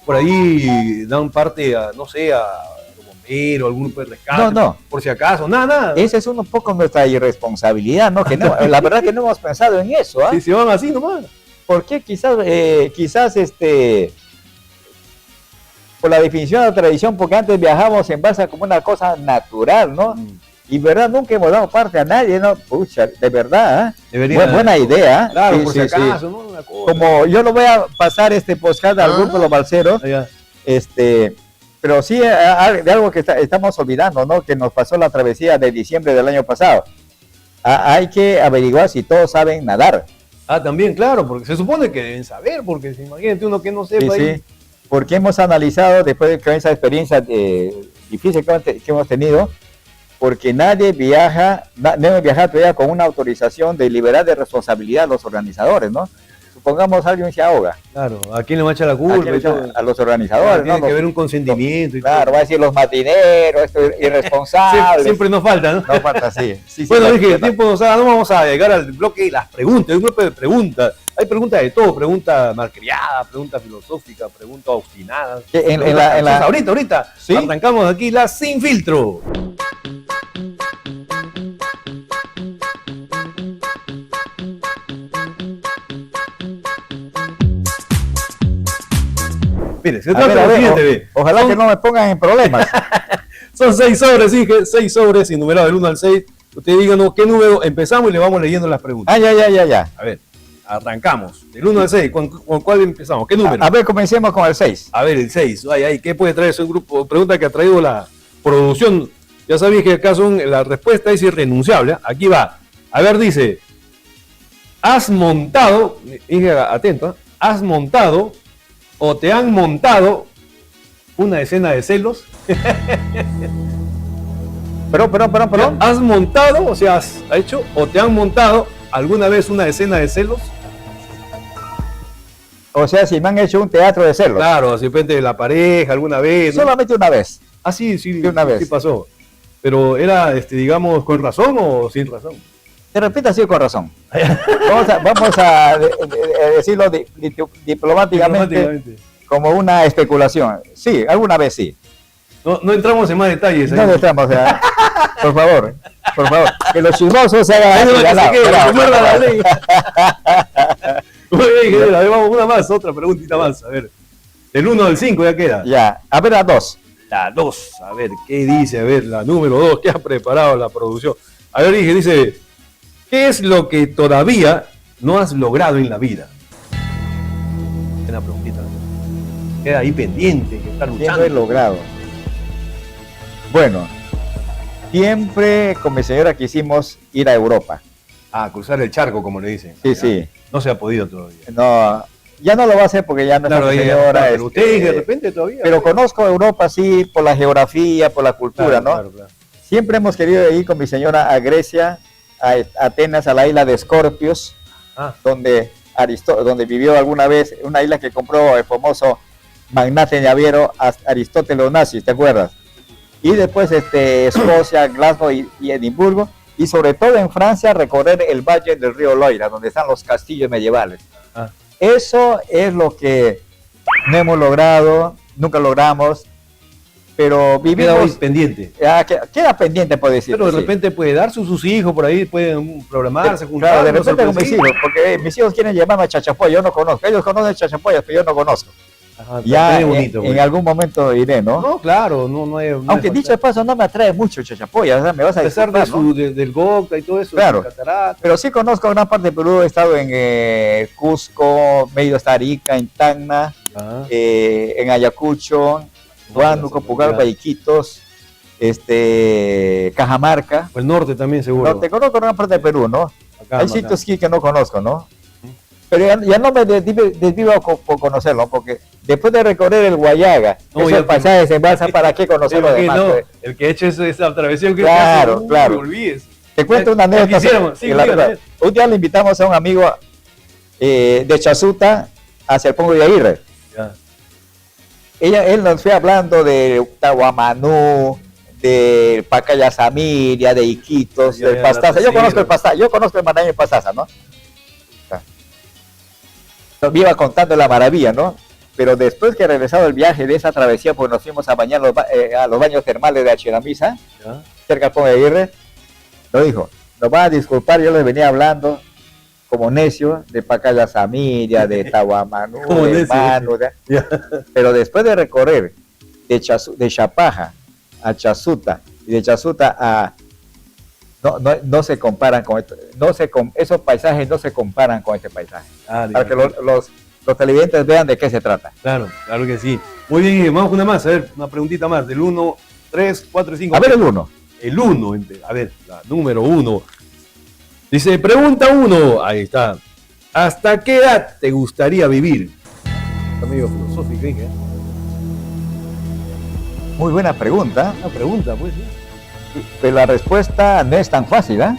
por ahí dan parte a, no sé, a los bomberos, algún grupo de rescate. No. Por si acaso, nada. Esa es un poco nuestra irresponsabilidad, ¿no? Que no, la verdad que no hemos pensado en eso, ¿ah? Si se van así nomás. Porque quizás, por la definición de la tradición, porque antes viajamos en base a como una cosa natural, ¿no? Y verdad, nunca hemos dado parte a nadie, ¿no? Pucha, de verdad, ¿eh? Buena idea. Claro, Sí, por sí, si acaso, sí. ¿no? Una cosa. Como yo lo voy a pasar este podcast al grupo de los balseros, Allá. pero sí de algo que estamos olvidando, ¿no? Que nos pasó la travesía de diciembre del año pasado. Hay que averiguar si todos saben nadar. Ah, también, claro, porque se supone que deben saber, porque imagínate uno que no Sí, sepa ahí. sí. Porque hemos analizado, después de esa experiencia difícil que hemos tenido, porque nadie viaja, no hemos viajado todavía con una autorización de liberar de responsabilidad a los organizadores, ¿no? Supongamos alguien se ahoga. Claro, ¿a quién le va a echar la ¿A culpa? quién le echan? A los organizadores, Claro, ¿no? tiene que haber un consentimiento y Claro, todo. va a decir los matineros, esto es irresponsables. Siempre nos falta, ¿no? No falta, sí. Bueno, sí, dije, sí, el tiempo nos da, no vamos a llegar al bloque de las preguntas, hay un grupo de preguntas. Hay preguntas de todo, preguntas malcriadas, preguntas filosóficas, preguntas obstinadas. En Ahorita, ¿Sí? arrancamos aquí la Sin Filtro. Mire, se A trata ver, de a lo ver, siguiente, ve. ojalá que no me pongan en problemas. Son 6 sobres, dije, 6 sobres, enumerados del 1 al 6. Usted díganos qué número empezamos y le vamos leyendo las preguntas. Ya. A ver, arrancamos. Del 1 al 6, ¿con cuál empezamos? ¿Qué número? A ver, comencemos con el 6. A ver, el 6. ¿Qué puede traer ese grupo? Pregunta que ha traído la producción. Ya sabéis que acá la respuesta es irrenunciable. Aquí va. A ver, dice, ¿has montado, dije atento, ¿has montado o te han montado una escena de celos? Perdón. ¿Has montado, o sea, has hecho o te han montado alguna vez una escena de celos? O sea, si me han hecho un teatro de celos. Claro, de repente de la pareja, alguna vez, ¿no? Solamente una vez. Ah, sí, De una vez. sí pasó. Pero era, digamos, con razón o sin razón. De repente ha sido con razón. Vamos a decirlo diplomáticamente como una especulación. Sí, alguna vez sí. No entramos en más detalles. No estamos, por favor, que los chismosos se hagan Ahí no, ganado. que Bravo. muerda la ley. Muy bien, ingeniero, a ver, vamos una más, otra preguntita más. A ver, del 1 al 5 ya queda. Ya, a ver, a 2. La 2, a ver, ¿qué dice? A ver, la número 2, ¿qué ha preparado la producción? A ver, dice, ¿qué es lo que todavía no has logrado en la vida? Una preguntita. Queda ahí pendiente, que está ¿Quién luchando. lo he logrado? Bueno, siempre con mi señora quisimos ir a Europa. Ah, cruzar el charco, como le dicen. Sí, sí. No se ha podido todavía. No, ya no lo va a hacer porque ya no Claro, está mi ahí, señora. pero usted de repente todavía. Pero conozco Europa, sí, por la geografía, por la cultura, Claro, ¿no? claro. Siempre hemos querido ir con mi señora a Grecia, a Atenas, a la isla de Escorpios, Ah, donde vivió alguna vez, una isla que compró el famoso magnate naviero Aristóteles Onassis, ¿te acuerdas? Y después Escocia, Glasgow y Edimburgo, y sobre todo en Francia recorrer el valle del río Loira, donde están los castillos medievales. Ah. Eso es lo que no hemos logrado, nunca logramos, pero queda hoy vivimos... pendiente. Queda pendiente, puede decir. Pero de repente puede dar sus hijos por ahí, pueden programarse, juntar. Claro, de repente con mis hijos, porque mis hijos quieren llevarme a Chachapoya, yo no conozco. Ellos conocen Chachapoya, pero yo no conozco. Ajá, Ya es bonito, en algún momento iré, ¿no? No, claro, no hay. Aunque dicho de paso, no me atrae mucho Chachapoya, o sea, me vas a a pesar disculpar, ¿no? del Gocta y todo eso, Claro. de Catarata. Pero sí conozco gran parte de Perú, he estado en Cusco, me he ido hasta Arica, en Tacna, Ah, en Ayacucho, Huánuco, ya. Pucallpa, Iquitos, Cajamarca. el norte también, seguro. No, te conozco gran parte de Perú, ¿no? Acá, Hay acá. sitios aquí que no conozco, ¿no? Pero ya no me desvivo por conocerlo, porque después de recorrer el Guayaga, No, esos ya- paisajes en balsa, ¿para qué conocer lo Sí, demás? no, Pues? el que ha hecho esa travesía que Claro, hace, claro. me olvides. Te cuento una Ya anécdota. quisiéramos, sí, que la dígame. verdad, un día le invitamos a un amigo de Chazuta hacia el Pongo de Aguirre. Ya. Él nos fue hablando de Tahuamanú, de Pacaya Samiria, de Iquitos, Ya, del ya, Pastaza. Yo sí, conozco ¿no? el Pastaza, yo conozco el Marañón y el Pastaza, ¿no? me iba contando la maravilla, ¿no? Pero después que regresado del viaje de esa travesía, pues nos fuimos a bañar a los baños termales de Achiramisa, cerca de Ponte Aguirre, nos dijo, nos van a disculpar, yo les venía hablando como necio de Pacaya Samiria, de Tahuamanú, de Manu, pero después de recorrer de Chapaja a Chasuta y de Chasuta a... No se comparan con esto, esos paisajes no se comparan con este paisaje. Para que los televidentes vean de qué se trata. Claro, claro que sí. Muy bien, vamos con una más, a ver, una preguntita más, del 1, 3, 4 y 5. A ver el 1. El 1, a ver, la número 1. Dice, pregunta 1, ahí está. ¿Hasta qué edad te gustaría vivir? Está medio filosófico, ¿eh? Muy buena pregunta. Una pregunta, pues, sí. Pero la respuesta no es tan fácil, ¿eh?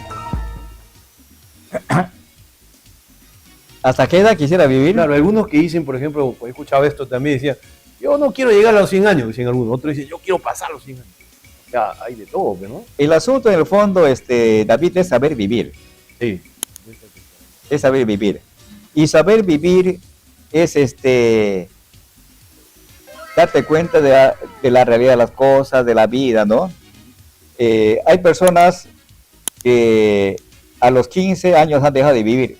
¿Hasta qué edad quisiera vivir? Claro, algunos que dicen, por ejemplo, he escuchado esto también, decían, yo no quiero llegar a los 100 años, dicen algunos. Otros dicen, yo quiero pasar los 100 años. O sea, hay de todo, ¿no? El asunto en el fondo, David, es saber vivir. Sí. Es saber vivir. Y saber vivir es darte cuenta de la realidad de las cosas, de la vida, ¿no? Hay personas que a los 15 años han dejado de vivir.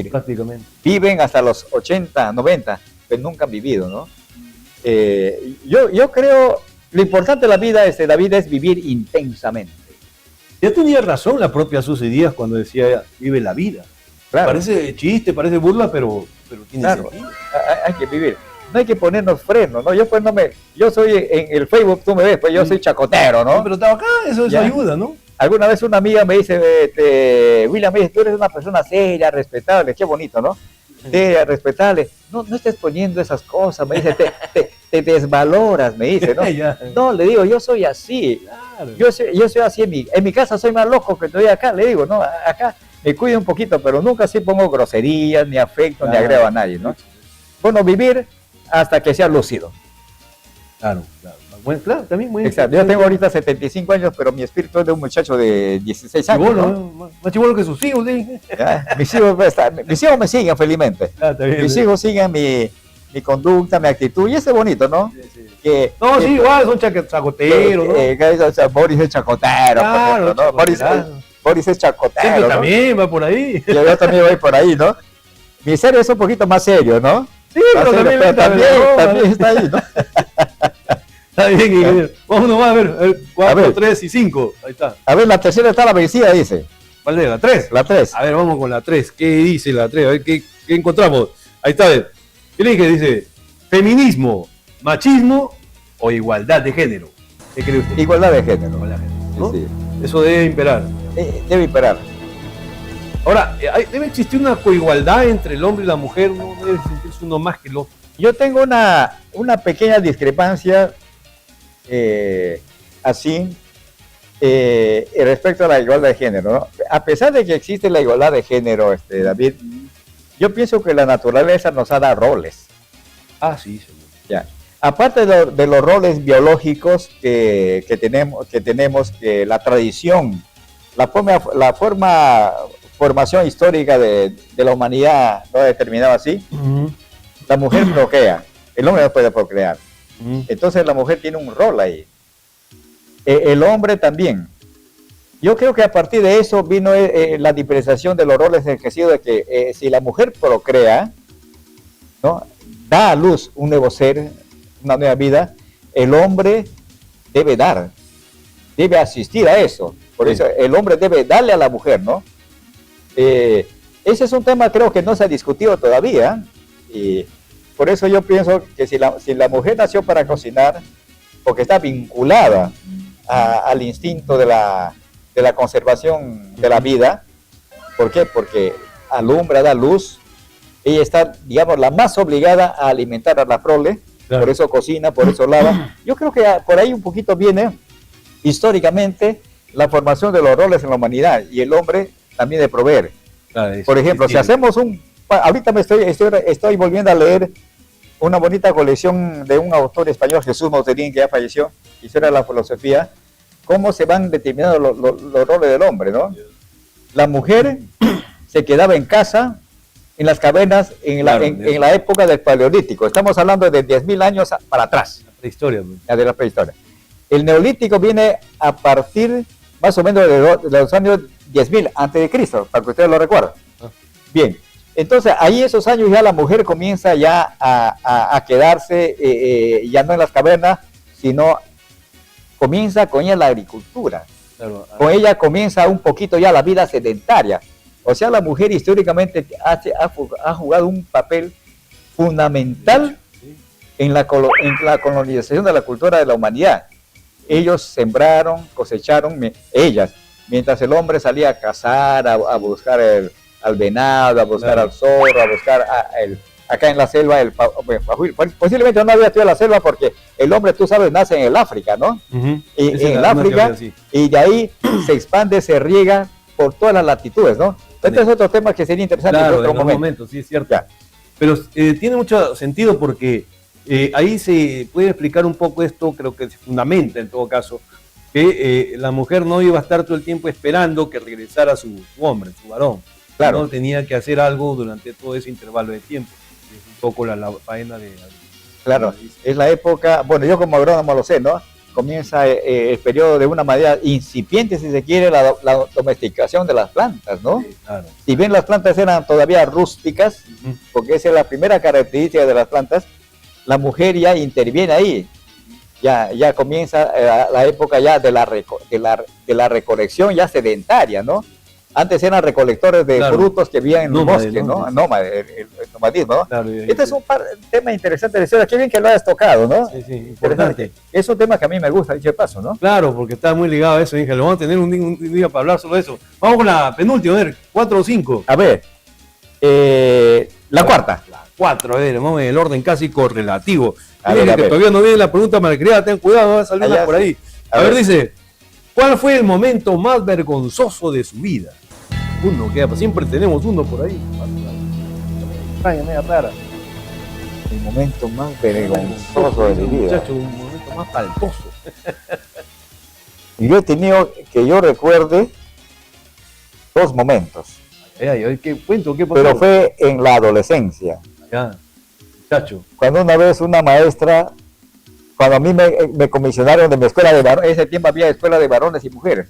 Prácticamente. Viven hasta los 80, 90, pero nunca han vivido, ¿no? Yo creo, lo importante de la vida, David, es vivir intensamente. Ya tenía razón la propia Susy Díaz cuando decía, vive la vida. Claro. Parece chiste, parece burla, pero tiene sentido. Hay que vivir. No hay que ponernos frenos, ¿no? Yo soy en el Facebook, tú me ves, pues yo soy chacotero, ¿no? Pero estaba acá, eso ayuda, ¿no? Alguna vez una amiga me dice, William, me dice, tú eres una persona seria, respetable, qué bonito, ¿no? Seria, respetable. No estés poniendo esas cosas, me dice, te desvaloras, me dice, ¿no? No, le digo, yo soy así. Claro. Yo soy así, en mi casa soy más loco que estoy acá, le digo, ¿no? Acá me cuido un poquito, pero nunca sí pongo groserías, ni afecto, ni agrego a nadie, ¿no? Bueno, vivir hasta que sea lúcido. Claro. Bueno, claro, también muy exacto. Yo tengo ahorita 75 años, pero mi espíritu es de un muchacho de 16 años. Chibolo, ¿no? Más chibolo que sus hijos, ¿sí? Mis hijos me siguen felizmente. Mis hijos siguen mi conducta, mi actitud, y eso es bonito, ¿no? Sí. Sí, igual son chacoteros, ¿no? Boris es chacotero, claro, por ejemplo, ¿no? Boris es chacotero. Sí, ¿no? También va por ahí. Yo también voy por ahí, ¿no? Mi serio es un poquito más serio, ¿no? Sí, pero también está ahí, ¿no? Está bien, ingeniero. Vamos nomás a ver, 4, 3 y 5. Ahí está. A ver, la tercera está la vencida, dice. ¿Cuál es? ¿La 3? La 3. A ver, vamos con la 3. ¿Qué dice la 3? A ver, ¿qué encontramos? Ahí está, a ver. ¿Qué dice? ¿Feminismo, machismo o igualdad de género? ¿Qué cree usted? Igualdad de género. Igualdad de género, ¿no? Sí. Eso debe imperar. Debe imperar. Ahora, debe existir una coigualdad entre el hombre y la mujer, no debe sentirse uno más que el otro. Yo tengo una pequeña discrepancia respecto a la igualdad de género, ¿no? A pesar de que existe la igualdad de género, David, yo pienso que la naturaleza nos ha dado roles. Ah, sí, seguro. Ya. Aparte de los roles biológicos que tenemos, que la tradición, la formación histórica de la humanidad no ha determinado así. La mujer procrea, el hombre no puede procrear. Entonces la mujer tiene un rol ahí. El hombre también. Yo creo que a partir de eso vino la diferenciación de los roles ejercidos, de que si la mujer procrea, ¿no?, da a luz un nuevo ser, una nueva vida, el hombre debe asistir a eso. Por eso el hombre debe darle a la mujer, ¿no? Ese es un tema, creo que no se ha discutido todavía, y por eso yo pienso que si la mujer nació para cocinar, porque está vinculada al instinto de la conservación de la vida. ¿Por qué? Porque alumbra, da luz, ella está, digamos, la más obligada a alimentar a la prole, claro. Por eso cocina, por eso lava. Yo creo que por ahí un poquito viene históricamente la formación de los roles en la humanidad, y el hombre también de proveer. Claro, por ejemplo, si hacemos ahorita estoy volviendo a leer una bonita colección de un autor español, Jesús Mauterín, que ya falleció, hiciera la filosofía, cómo se van determinando los roles del hombre, ¿no? La mujer se quedaba en casa en las cavernas en la época del Paleolítico. Estamos hablando de 10.000 años para atrás. La prehistoria. La de la prehistoria. El Neolítico viene a partir más o menos de los años 10.000 antes de Cristo, para que ustedes lo recuerden. Bien, entonces ahí esos años ya la mujer comienza ya a quedarse, ya no en las cavernas, sino comienza con ella la agricultura. Claro. Con ella comienza un poquito ya la vida sedentaria. O sea, la mujer históricamente ha jugado un papel fundamental en la colonización de la cultura de la humanidad. Ellos sembraron, cosecharon, ellas, mientras el hombre salía a cazar, a buscar al venado, a buscar al zorro, a buscar acá en la selva el pajuil. Posiblemente no había estudiado en la selva porque el hombre, tú sabes, nace en el África, ¿no? Y en el África, y de ahí se expande, se riega por todas las latitudes, ¿no? Este es otro tema que sería interesante en otro momento. Sí, es cierto. Ya. Pero tiene mucho sentido porque ahí se puede explicar un poco esto, creo que se fundamenta en todo caso, que la mujer no iba a estar todo el tiempo esperando que regresara su hombre, su varón. Claro. ¿No? Tenía que hacer algo durante todo ese intervalo de tiempo. Es un poco la faena de... Claro, es la época, bueno, yo como agrónomo lo sé, ¿no? Comienza el periodo de una manera incipiente, si se quiere, la domesticación de las plantas, ¿no? Sí, claro. Si bien las plantas eran todavía rústicas, porque esa es la primera característica de las plantas, la mujer ya interviene ahí. Ya comienza la época ya de la recolección ya sedentaria, ¿no? Antes eran recolectores de frutos que vivían en el bosque, ¿no? Nómade, el nomadismo, ¿no? Claro, este es un tema interesante de la historia. Qué bien que lo hayas tocado, ¿no? Sí, importante. Es un tema que a mí me gusta, dicho de paso, ¿no? Claro, porque está muy ligado a eso, dije, lo vamos a tener un día para hablar solo de eso. Vamos con la penúltima, a ver, 4 o 5. A ver, la cuarta. La 4, a ver, vamos en el orden casi correlativo. A ver, que todavía no viene la pregunta malcriada, ten cuidado, va a salir una por ahí. A ver, dice, ¿cuál fue el momento más vergonzoso de su vida? Uno, siempre tenemos uno por ahí. Media rara. El momento más vergonzoso de mi vida. Muchacho, un momento más palposo. Yo he tenido, que yo recuerde, 2 momentos. ¿Qué pasó? Pero fue en la adolescencia. Ya, muchacho. Cuando una vez una maestra, cuando a mí me comisionaron de mi escuela de varones, ese tiempo había escuela de varones y mujeres.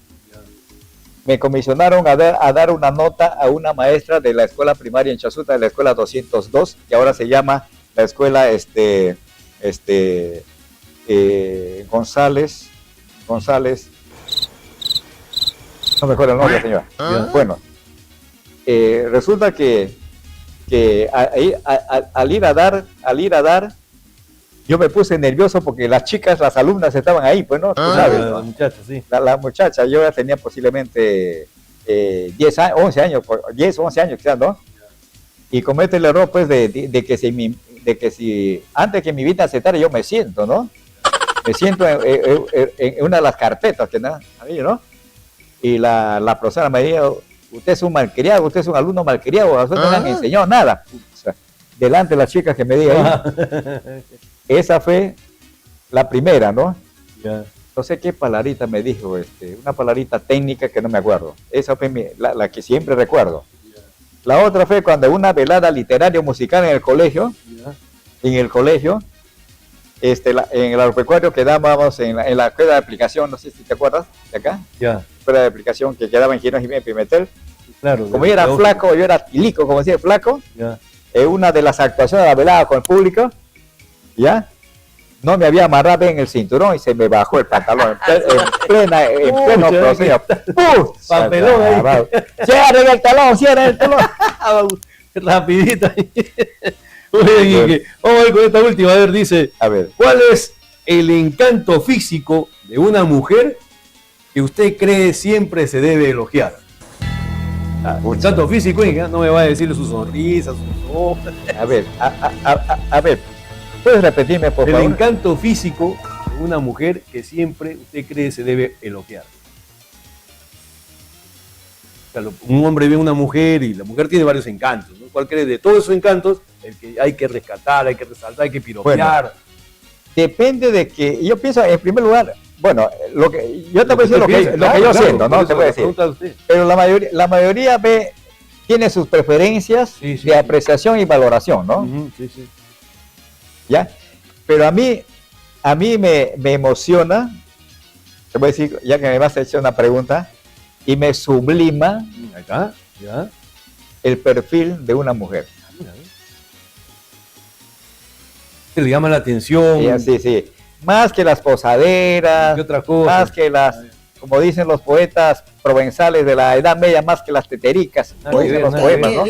Me comisionaron a dar una nota a una maestra de la escuela primaria en Chasuta, de la escuela 202, que ahora se llama la escuela González, no me acuerdo el nombre, señora. Bueno, resulta que al ir a dar, yo me puse nervioso porque las chicas, las alumnas estaban ahí, pues, ¿no? Tú sabes, ¿no? La muchacha, sí. La muchacha, yo ya tenía posiblemente 10 años, 11 años, 10, 11 años quizás, ¿no? Y comete el error, pues, de que si antes que mi vida aceptara, yo me siento, ¿no? Me siento en una de las carpetas que ¿no? Y la profesora me dijo, usted es un malcriado, usted es un alumno malcriado, a usted no le han enseñado nada. O sea, delante de las chicas que me digan, esa fue la primera, ¿no? Yeah. No sé qué palabrita me dijo, una palabrita técnica que no me acuerdo. Esa fue la que siempre recuerdo. Yeah. La otra fue cuando una velada literaria musical en el colegio, en el agropecuario que dábamos en la escuela de aplicación, no sé si te acuerdas, de acá, escuela de aplicación que quedaba en Girón Jiménez Pimentel. Claro, como yo era flaco, yo era tilico, como decía, flaco, una de las actuaciones de la velada con el público, no me había amarrado bien el cinturón y se me bajó el pantalón en pleno proceso. Papelón ahí. Cierren el talón. Rapidito. Oye, vamos a ver con esta última. A ver, dice, ¿cuál es el encanto físico de una mujer que usted cree siempre se debe elogiar? Encanto físico, no me va a decir su sonrisa, sus ojos. A ver, ¿puedes repetirme, por favor? El encanto físico de una mujer que siempre usted cree se debe elogiar. O sea, un hombre ve a una mujer y la mujer tiene varios encantos, ¿no? ¿Cuál cree de todos esos encantos? El que hay que rescatar, hay que resaltar, hay que piropear. Bueno, depende de que, yo pienso, en primer lugar, bueno, yo te voy a decir lo que yo siento, ¿no? Te voy a decir. Pero la mayoría ve tiene sus preferencias Sí, sí, de sí. apreciación y valoración, ¿no? Ujú, sí, sí. ¿Ya? Pero a mí me emociona, te voy a decir, ya que me vas a hacer una pregunta, y me sublima Acá, ya. el perfil de una mujer. Que le llama la atención. Sí. Más que las posaderas, ¿Qué otra cosa? más que las, como dicen los poetas provenzales de la Edad Media, más que las teteritas, como dicen los poemas, ¿no?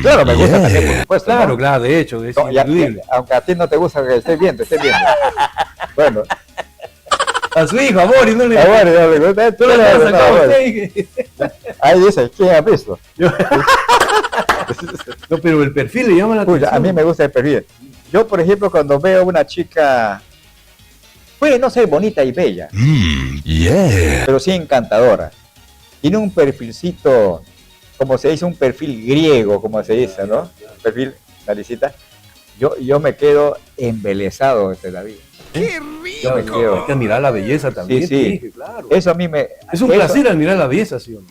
Claro, me gusta también, por supuesto. Claro, ¿no? claro, de hecho, es No, increíble. aunque a ti no te gusta que estés viendo. Bueno, A su hijo, amor, y no le... ahora ya le gusta. Tú le vas a sacar a bueno. usted. Ahí dice, ¿quién ha visto? No, pero el perfil le llama la atención. Pucha, a mí me gusta el perfil. Yo, por ejemplo, cuando veo una chica, puede no ser bonita y bella, pero sí encantadora. Tiene un perfilcito, como se dice, un perfil griego, como se dice, ¿no? Perfil, naricita. Yo me quedo embelesado de la vida. Yo me quedo. Hay que admirar la belleza también. Sí, sí. dije, claro. Eso a mí me... Es un eso- placer admirar la belleza, ¿sí o no?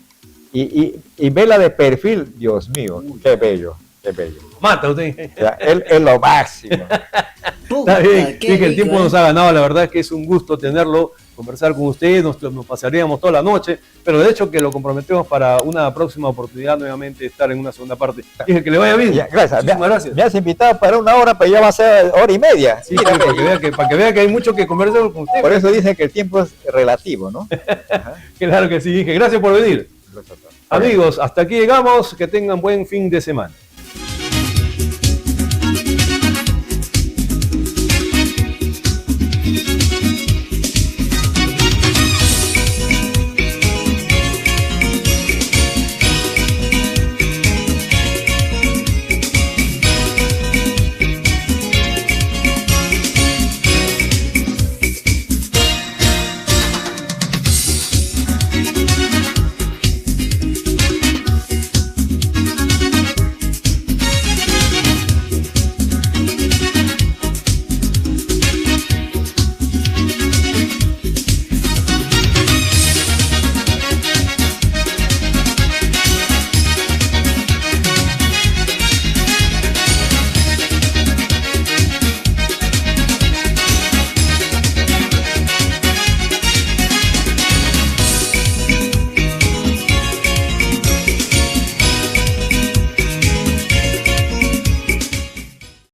Y verla de perfil, Dios mío, qué bello, qué bello. Mata usted. O sea, él es lo máximo. Está bien, dije, el tiempo nos ha ganado, la verdad es que es un gusto tenerlo, conversar con usted, nos pasaríamos toda la noche, pero de hecho que lo comprometemos para una próxima oportunidad nuevamente estar en una segunda parte. Dije que le vaya bien. Ya, gracias. Muchísimas gracias. Me has invitado para una hora, pero ya va a ser hora y media. Sí, Mira, para que vea que hay mucho que conversar con usted. por eso dicen que el tiempo es relativo, ¿no? Claro que sí, dije, gracias por venir. Amigos, hasta aquí llegamos, que tengan buen fin de semana.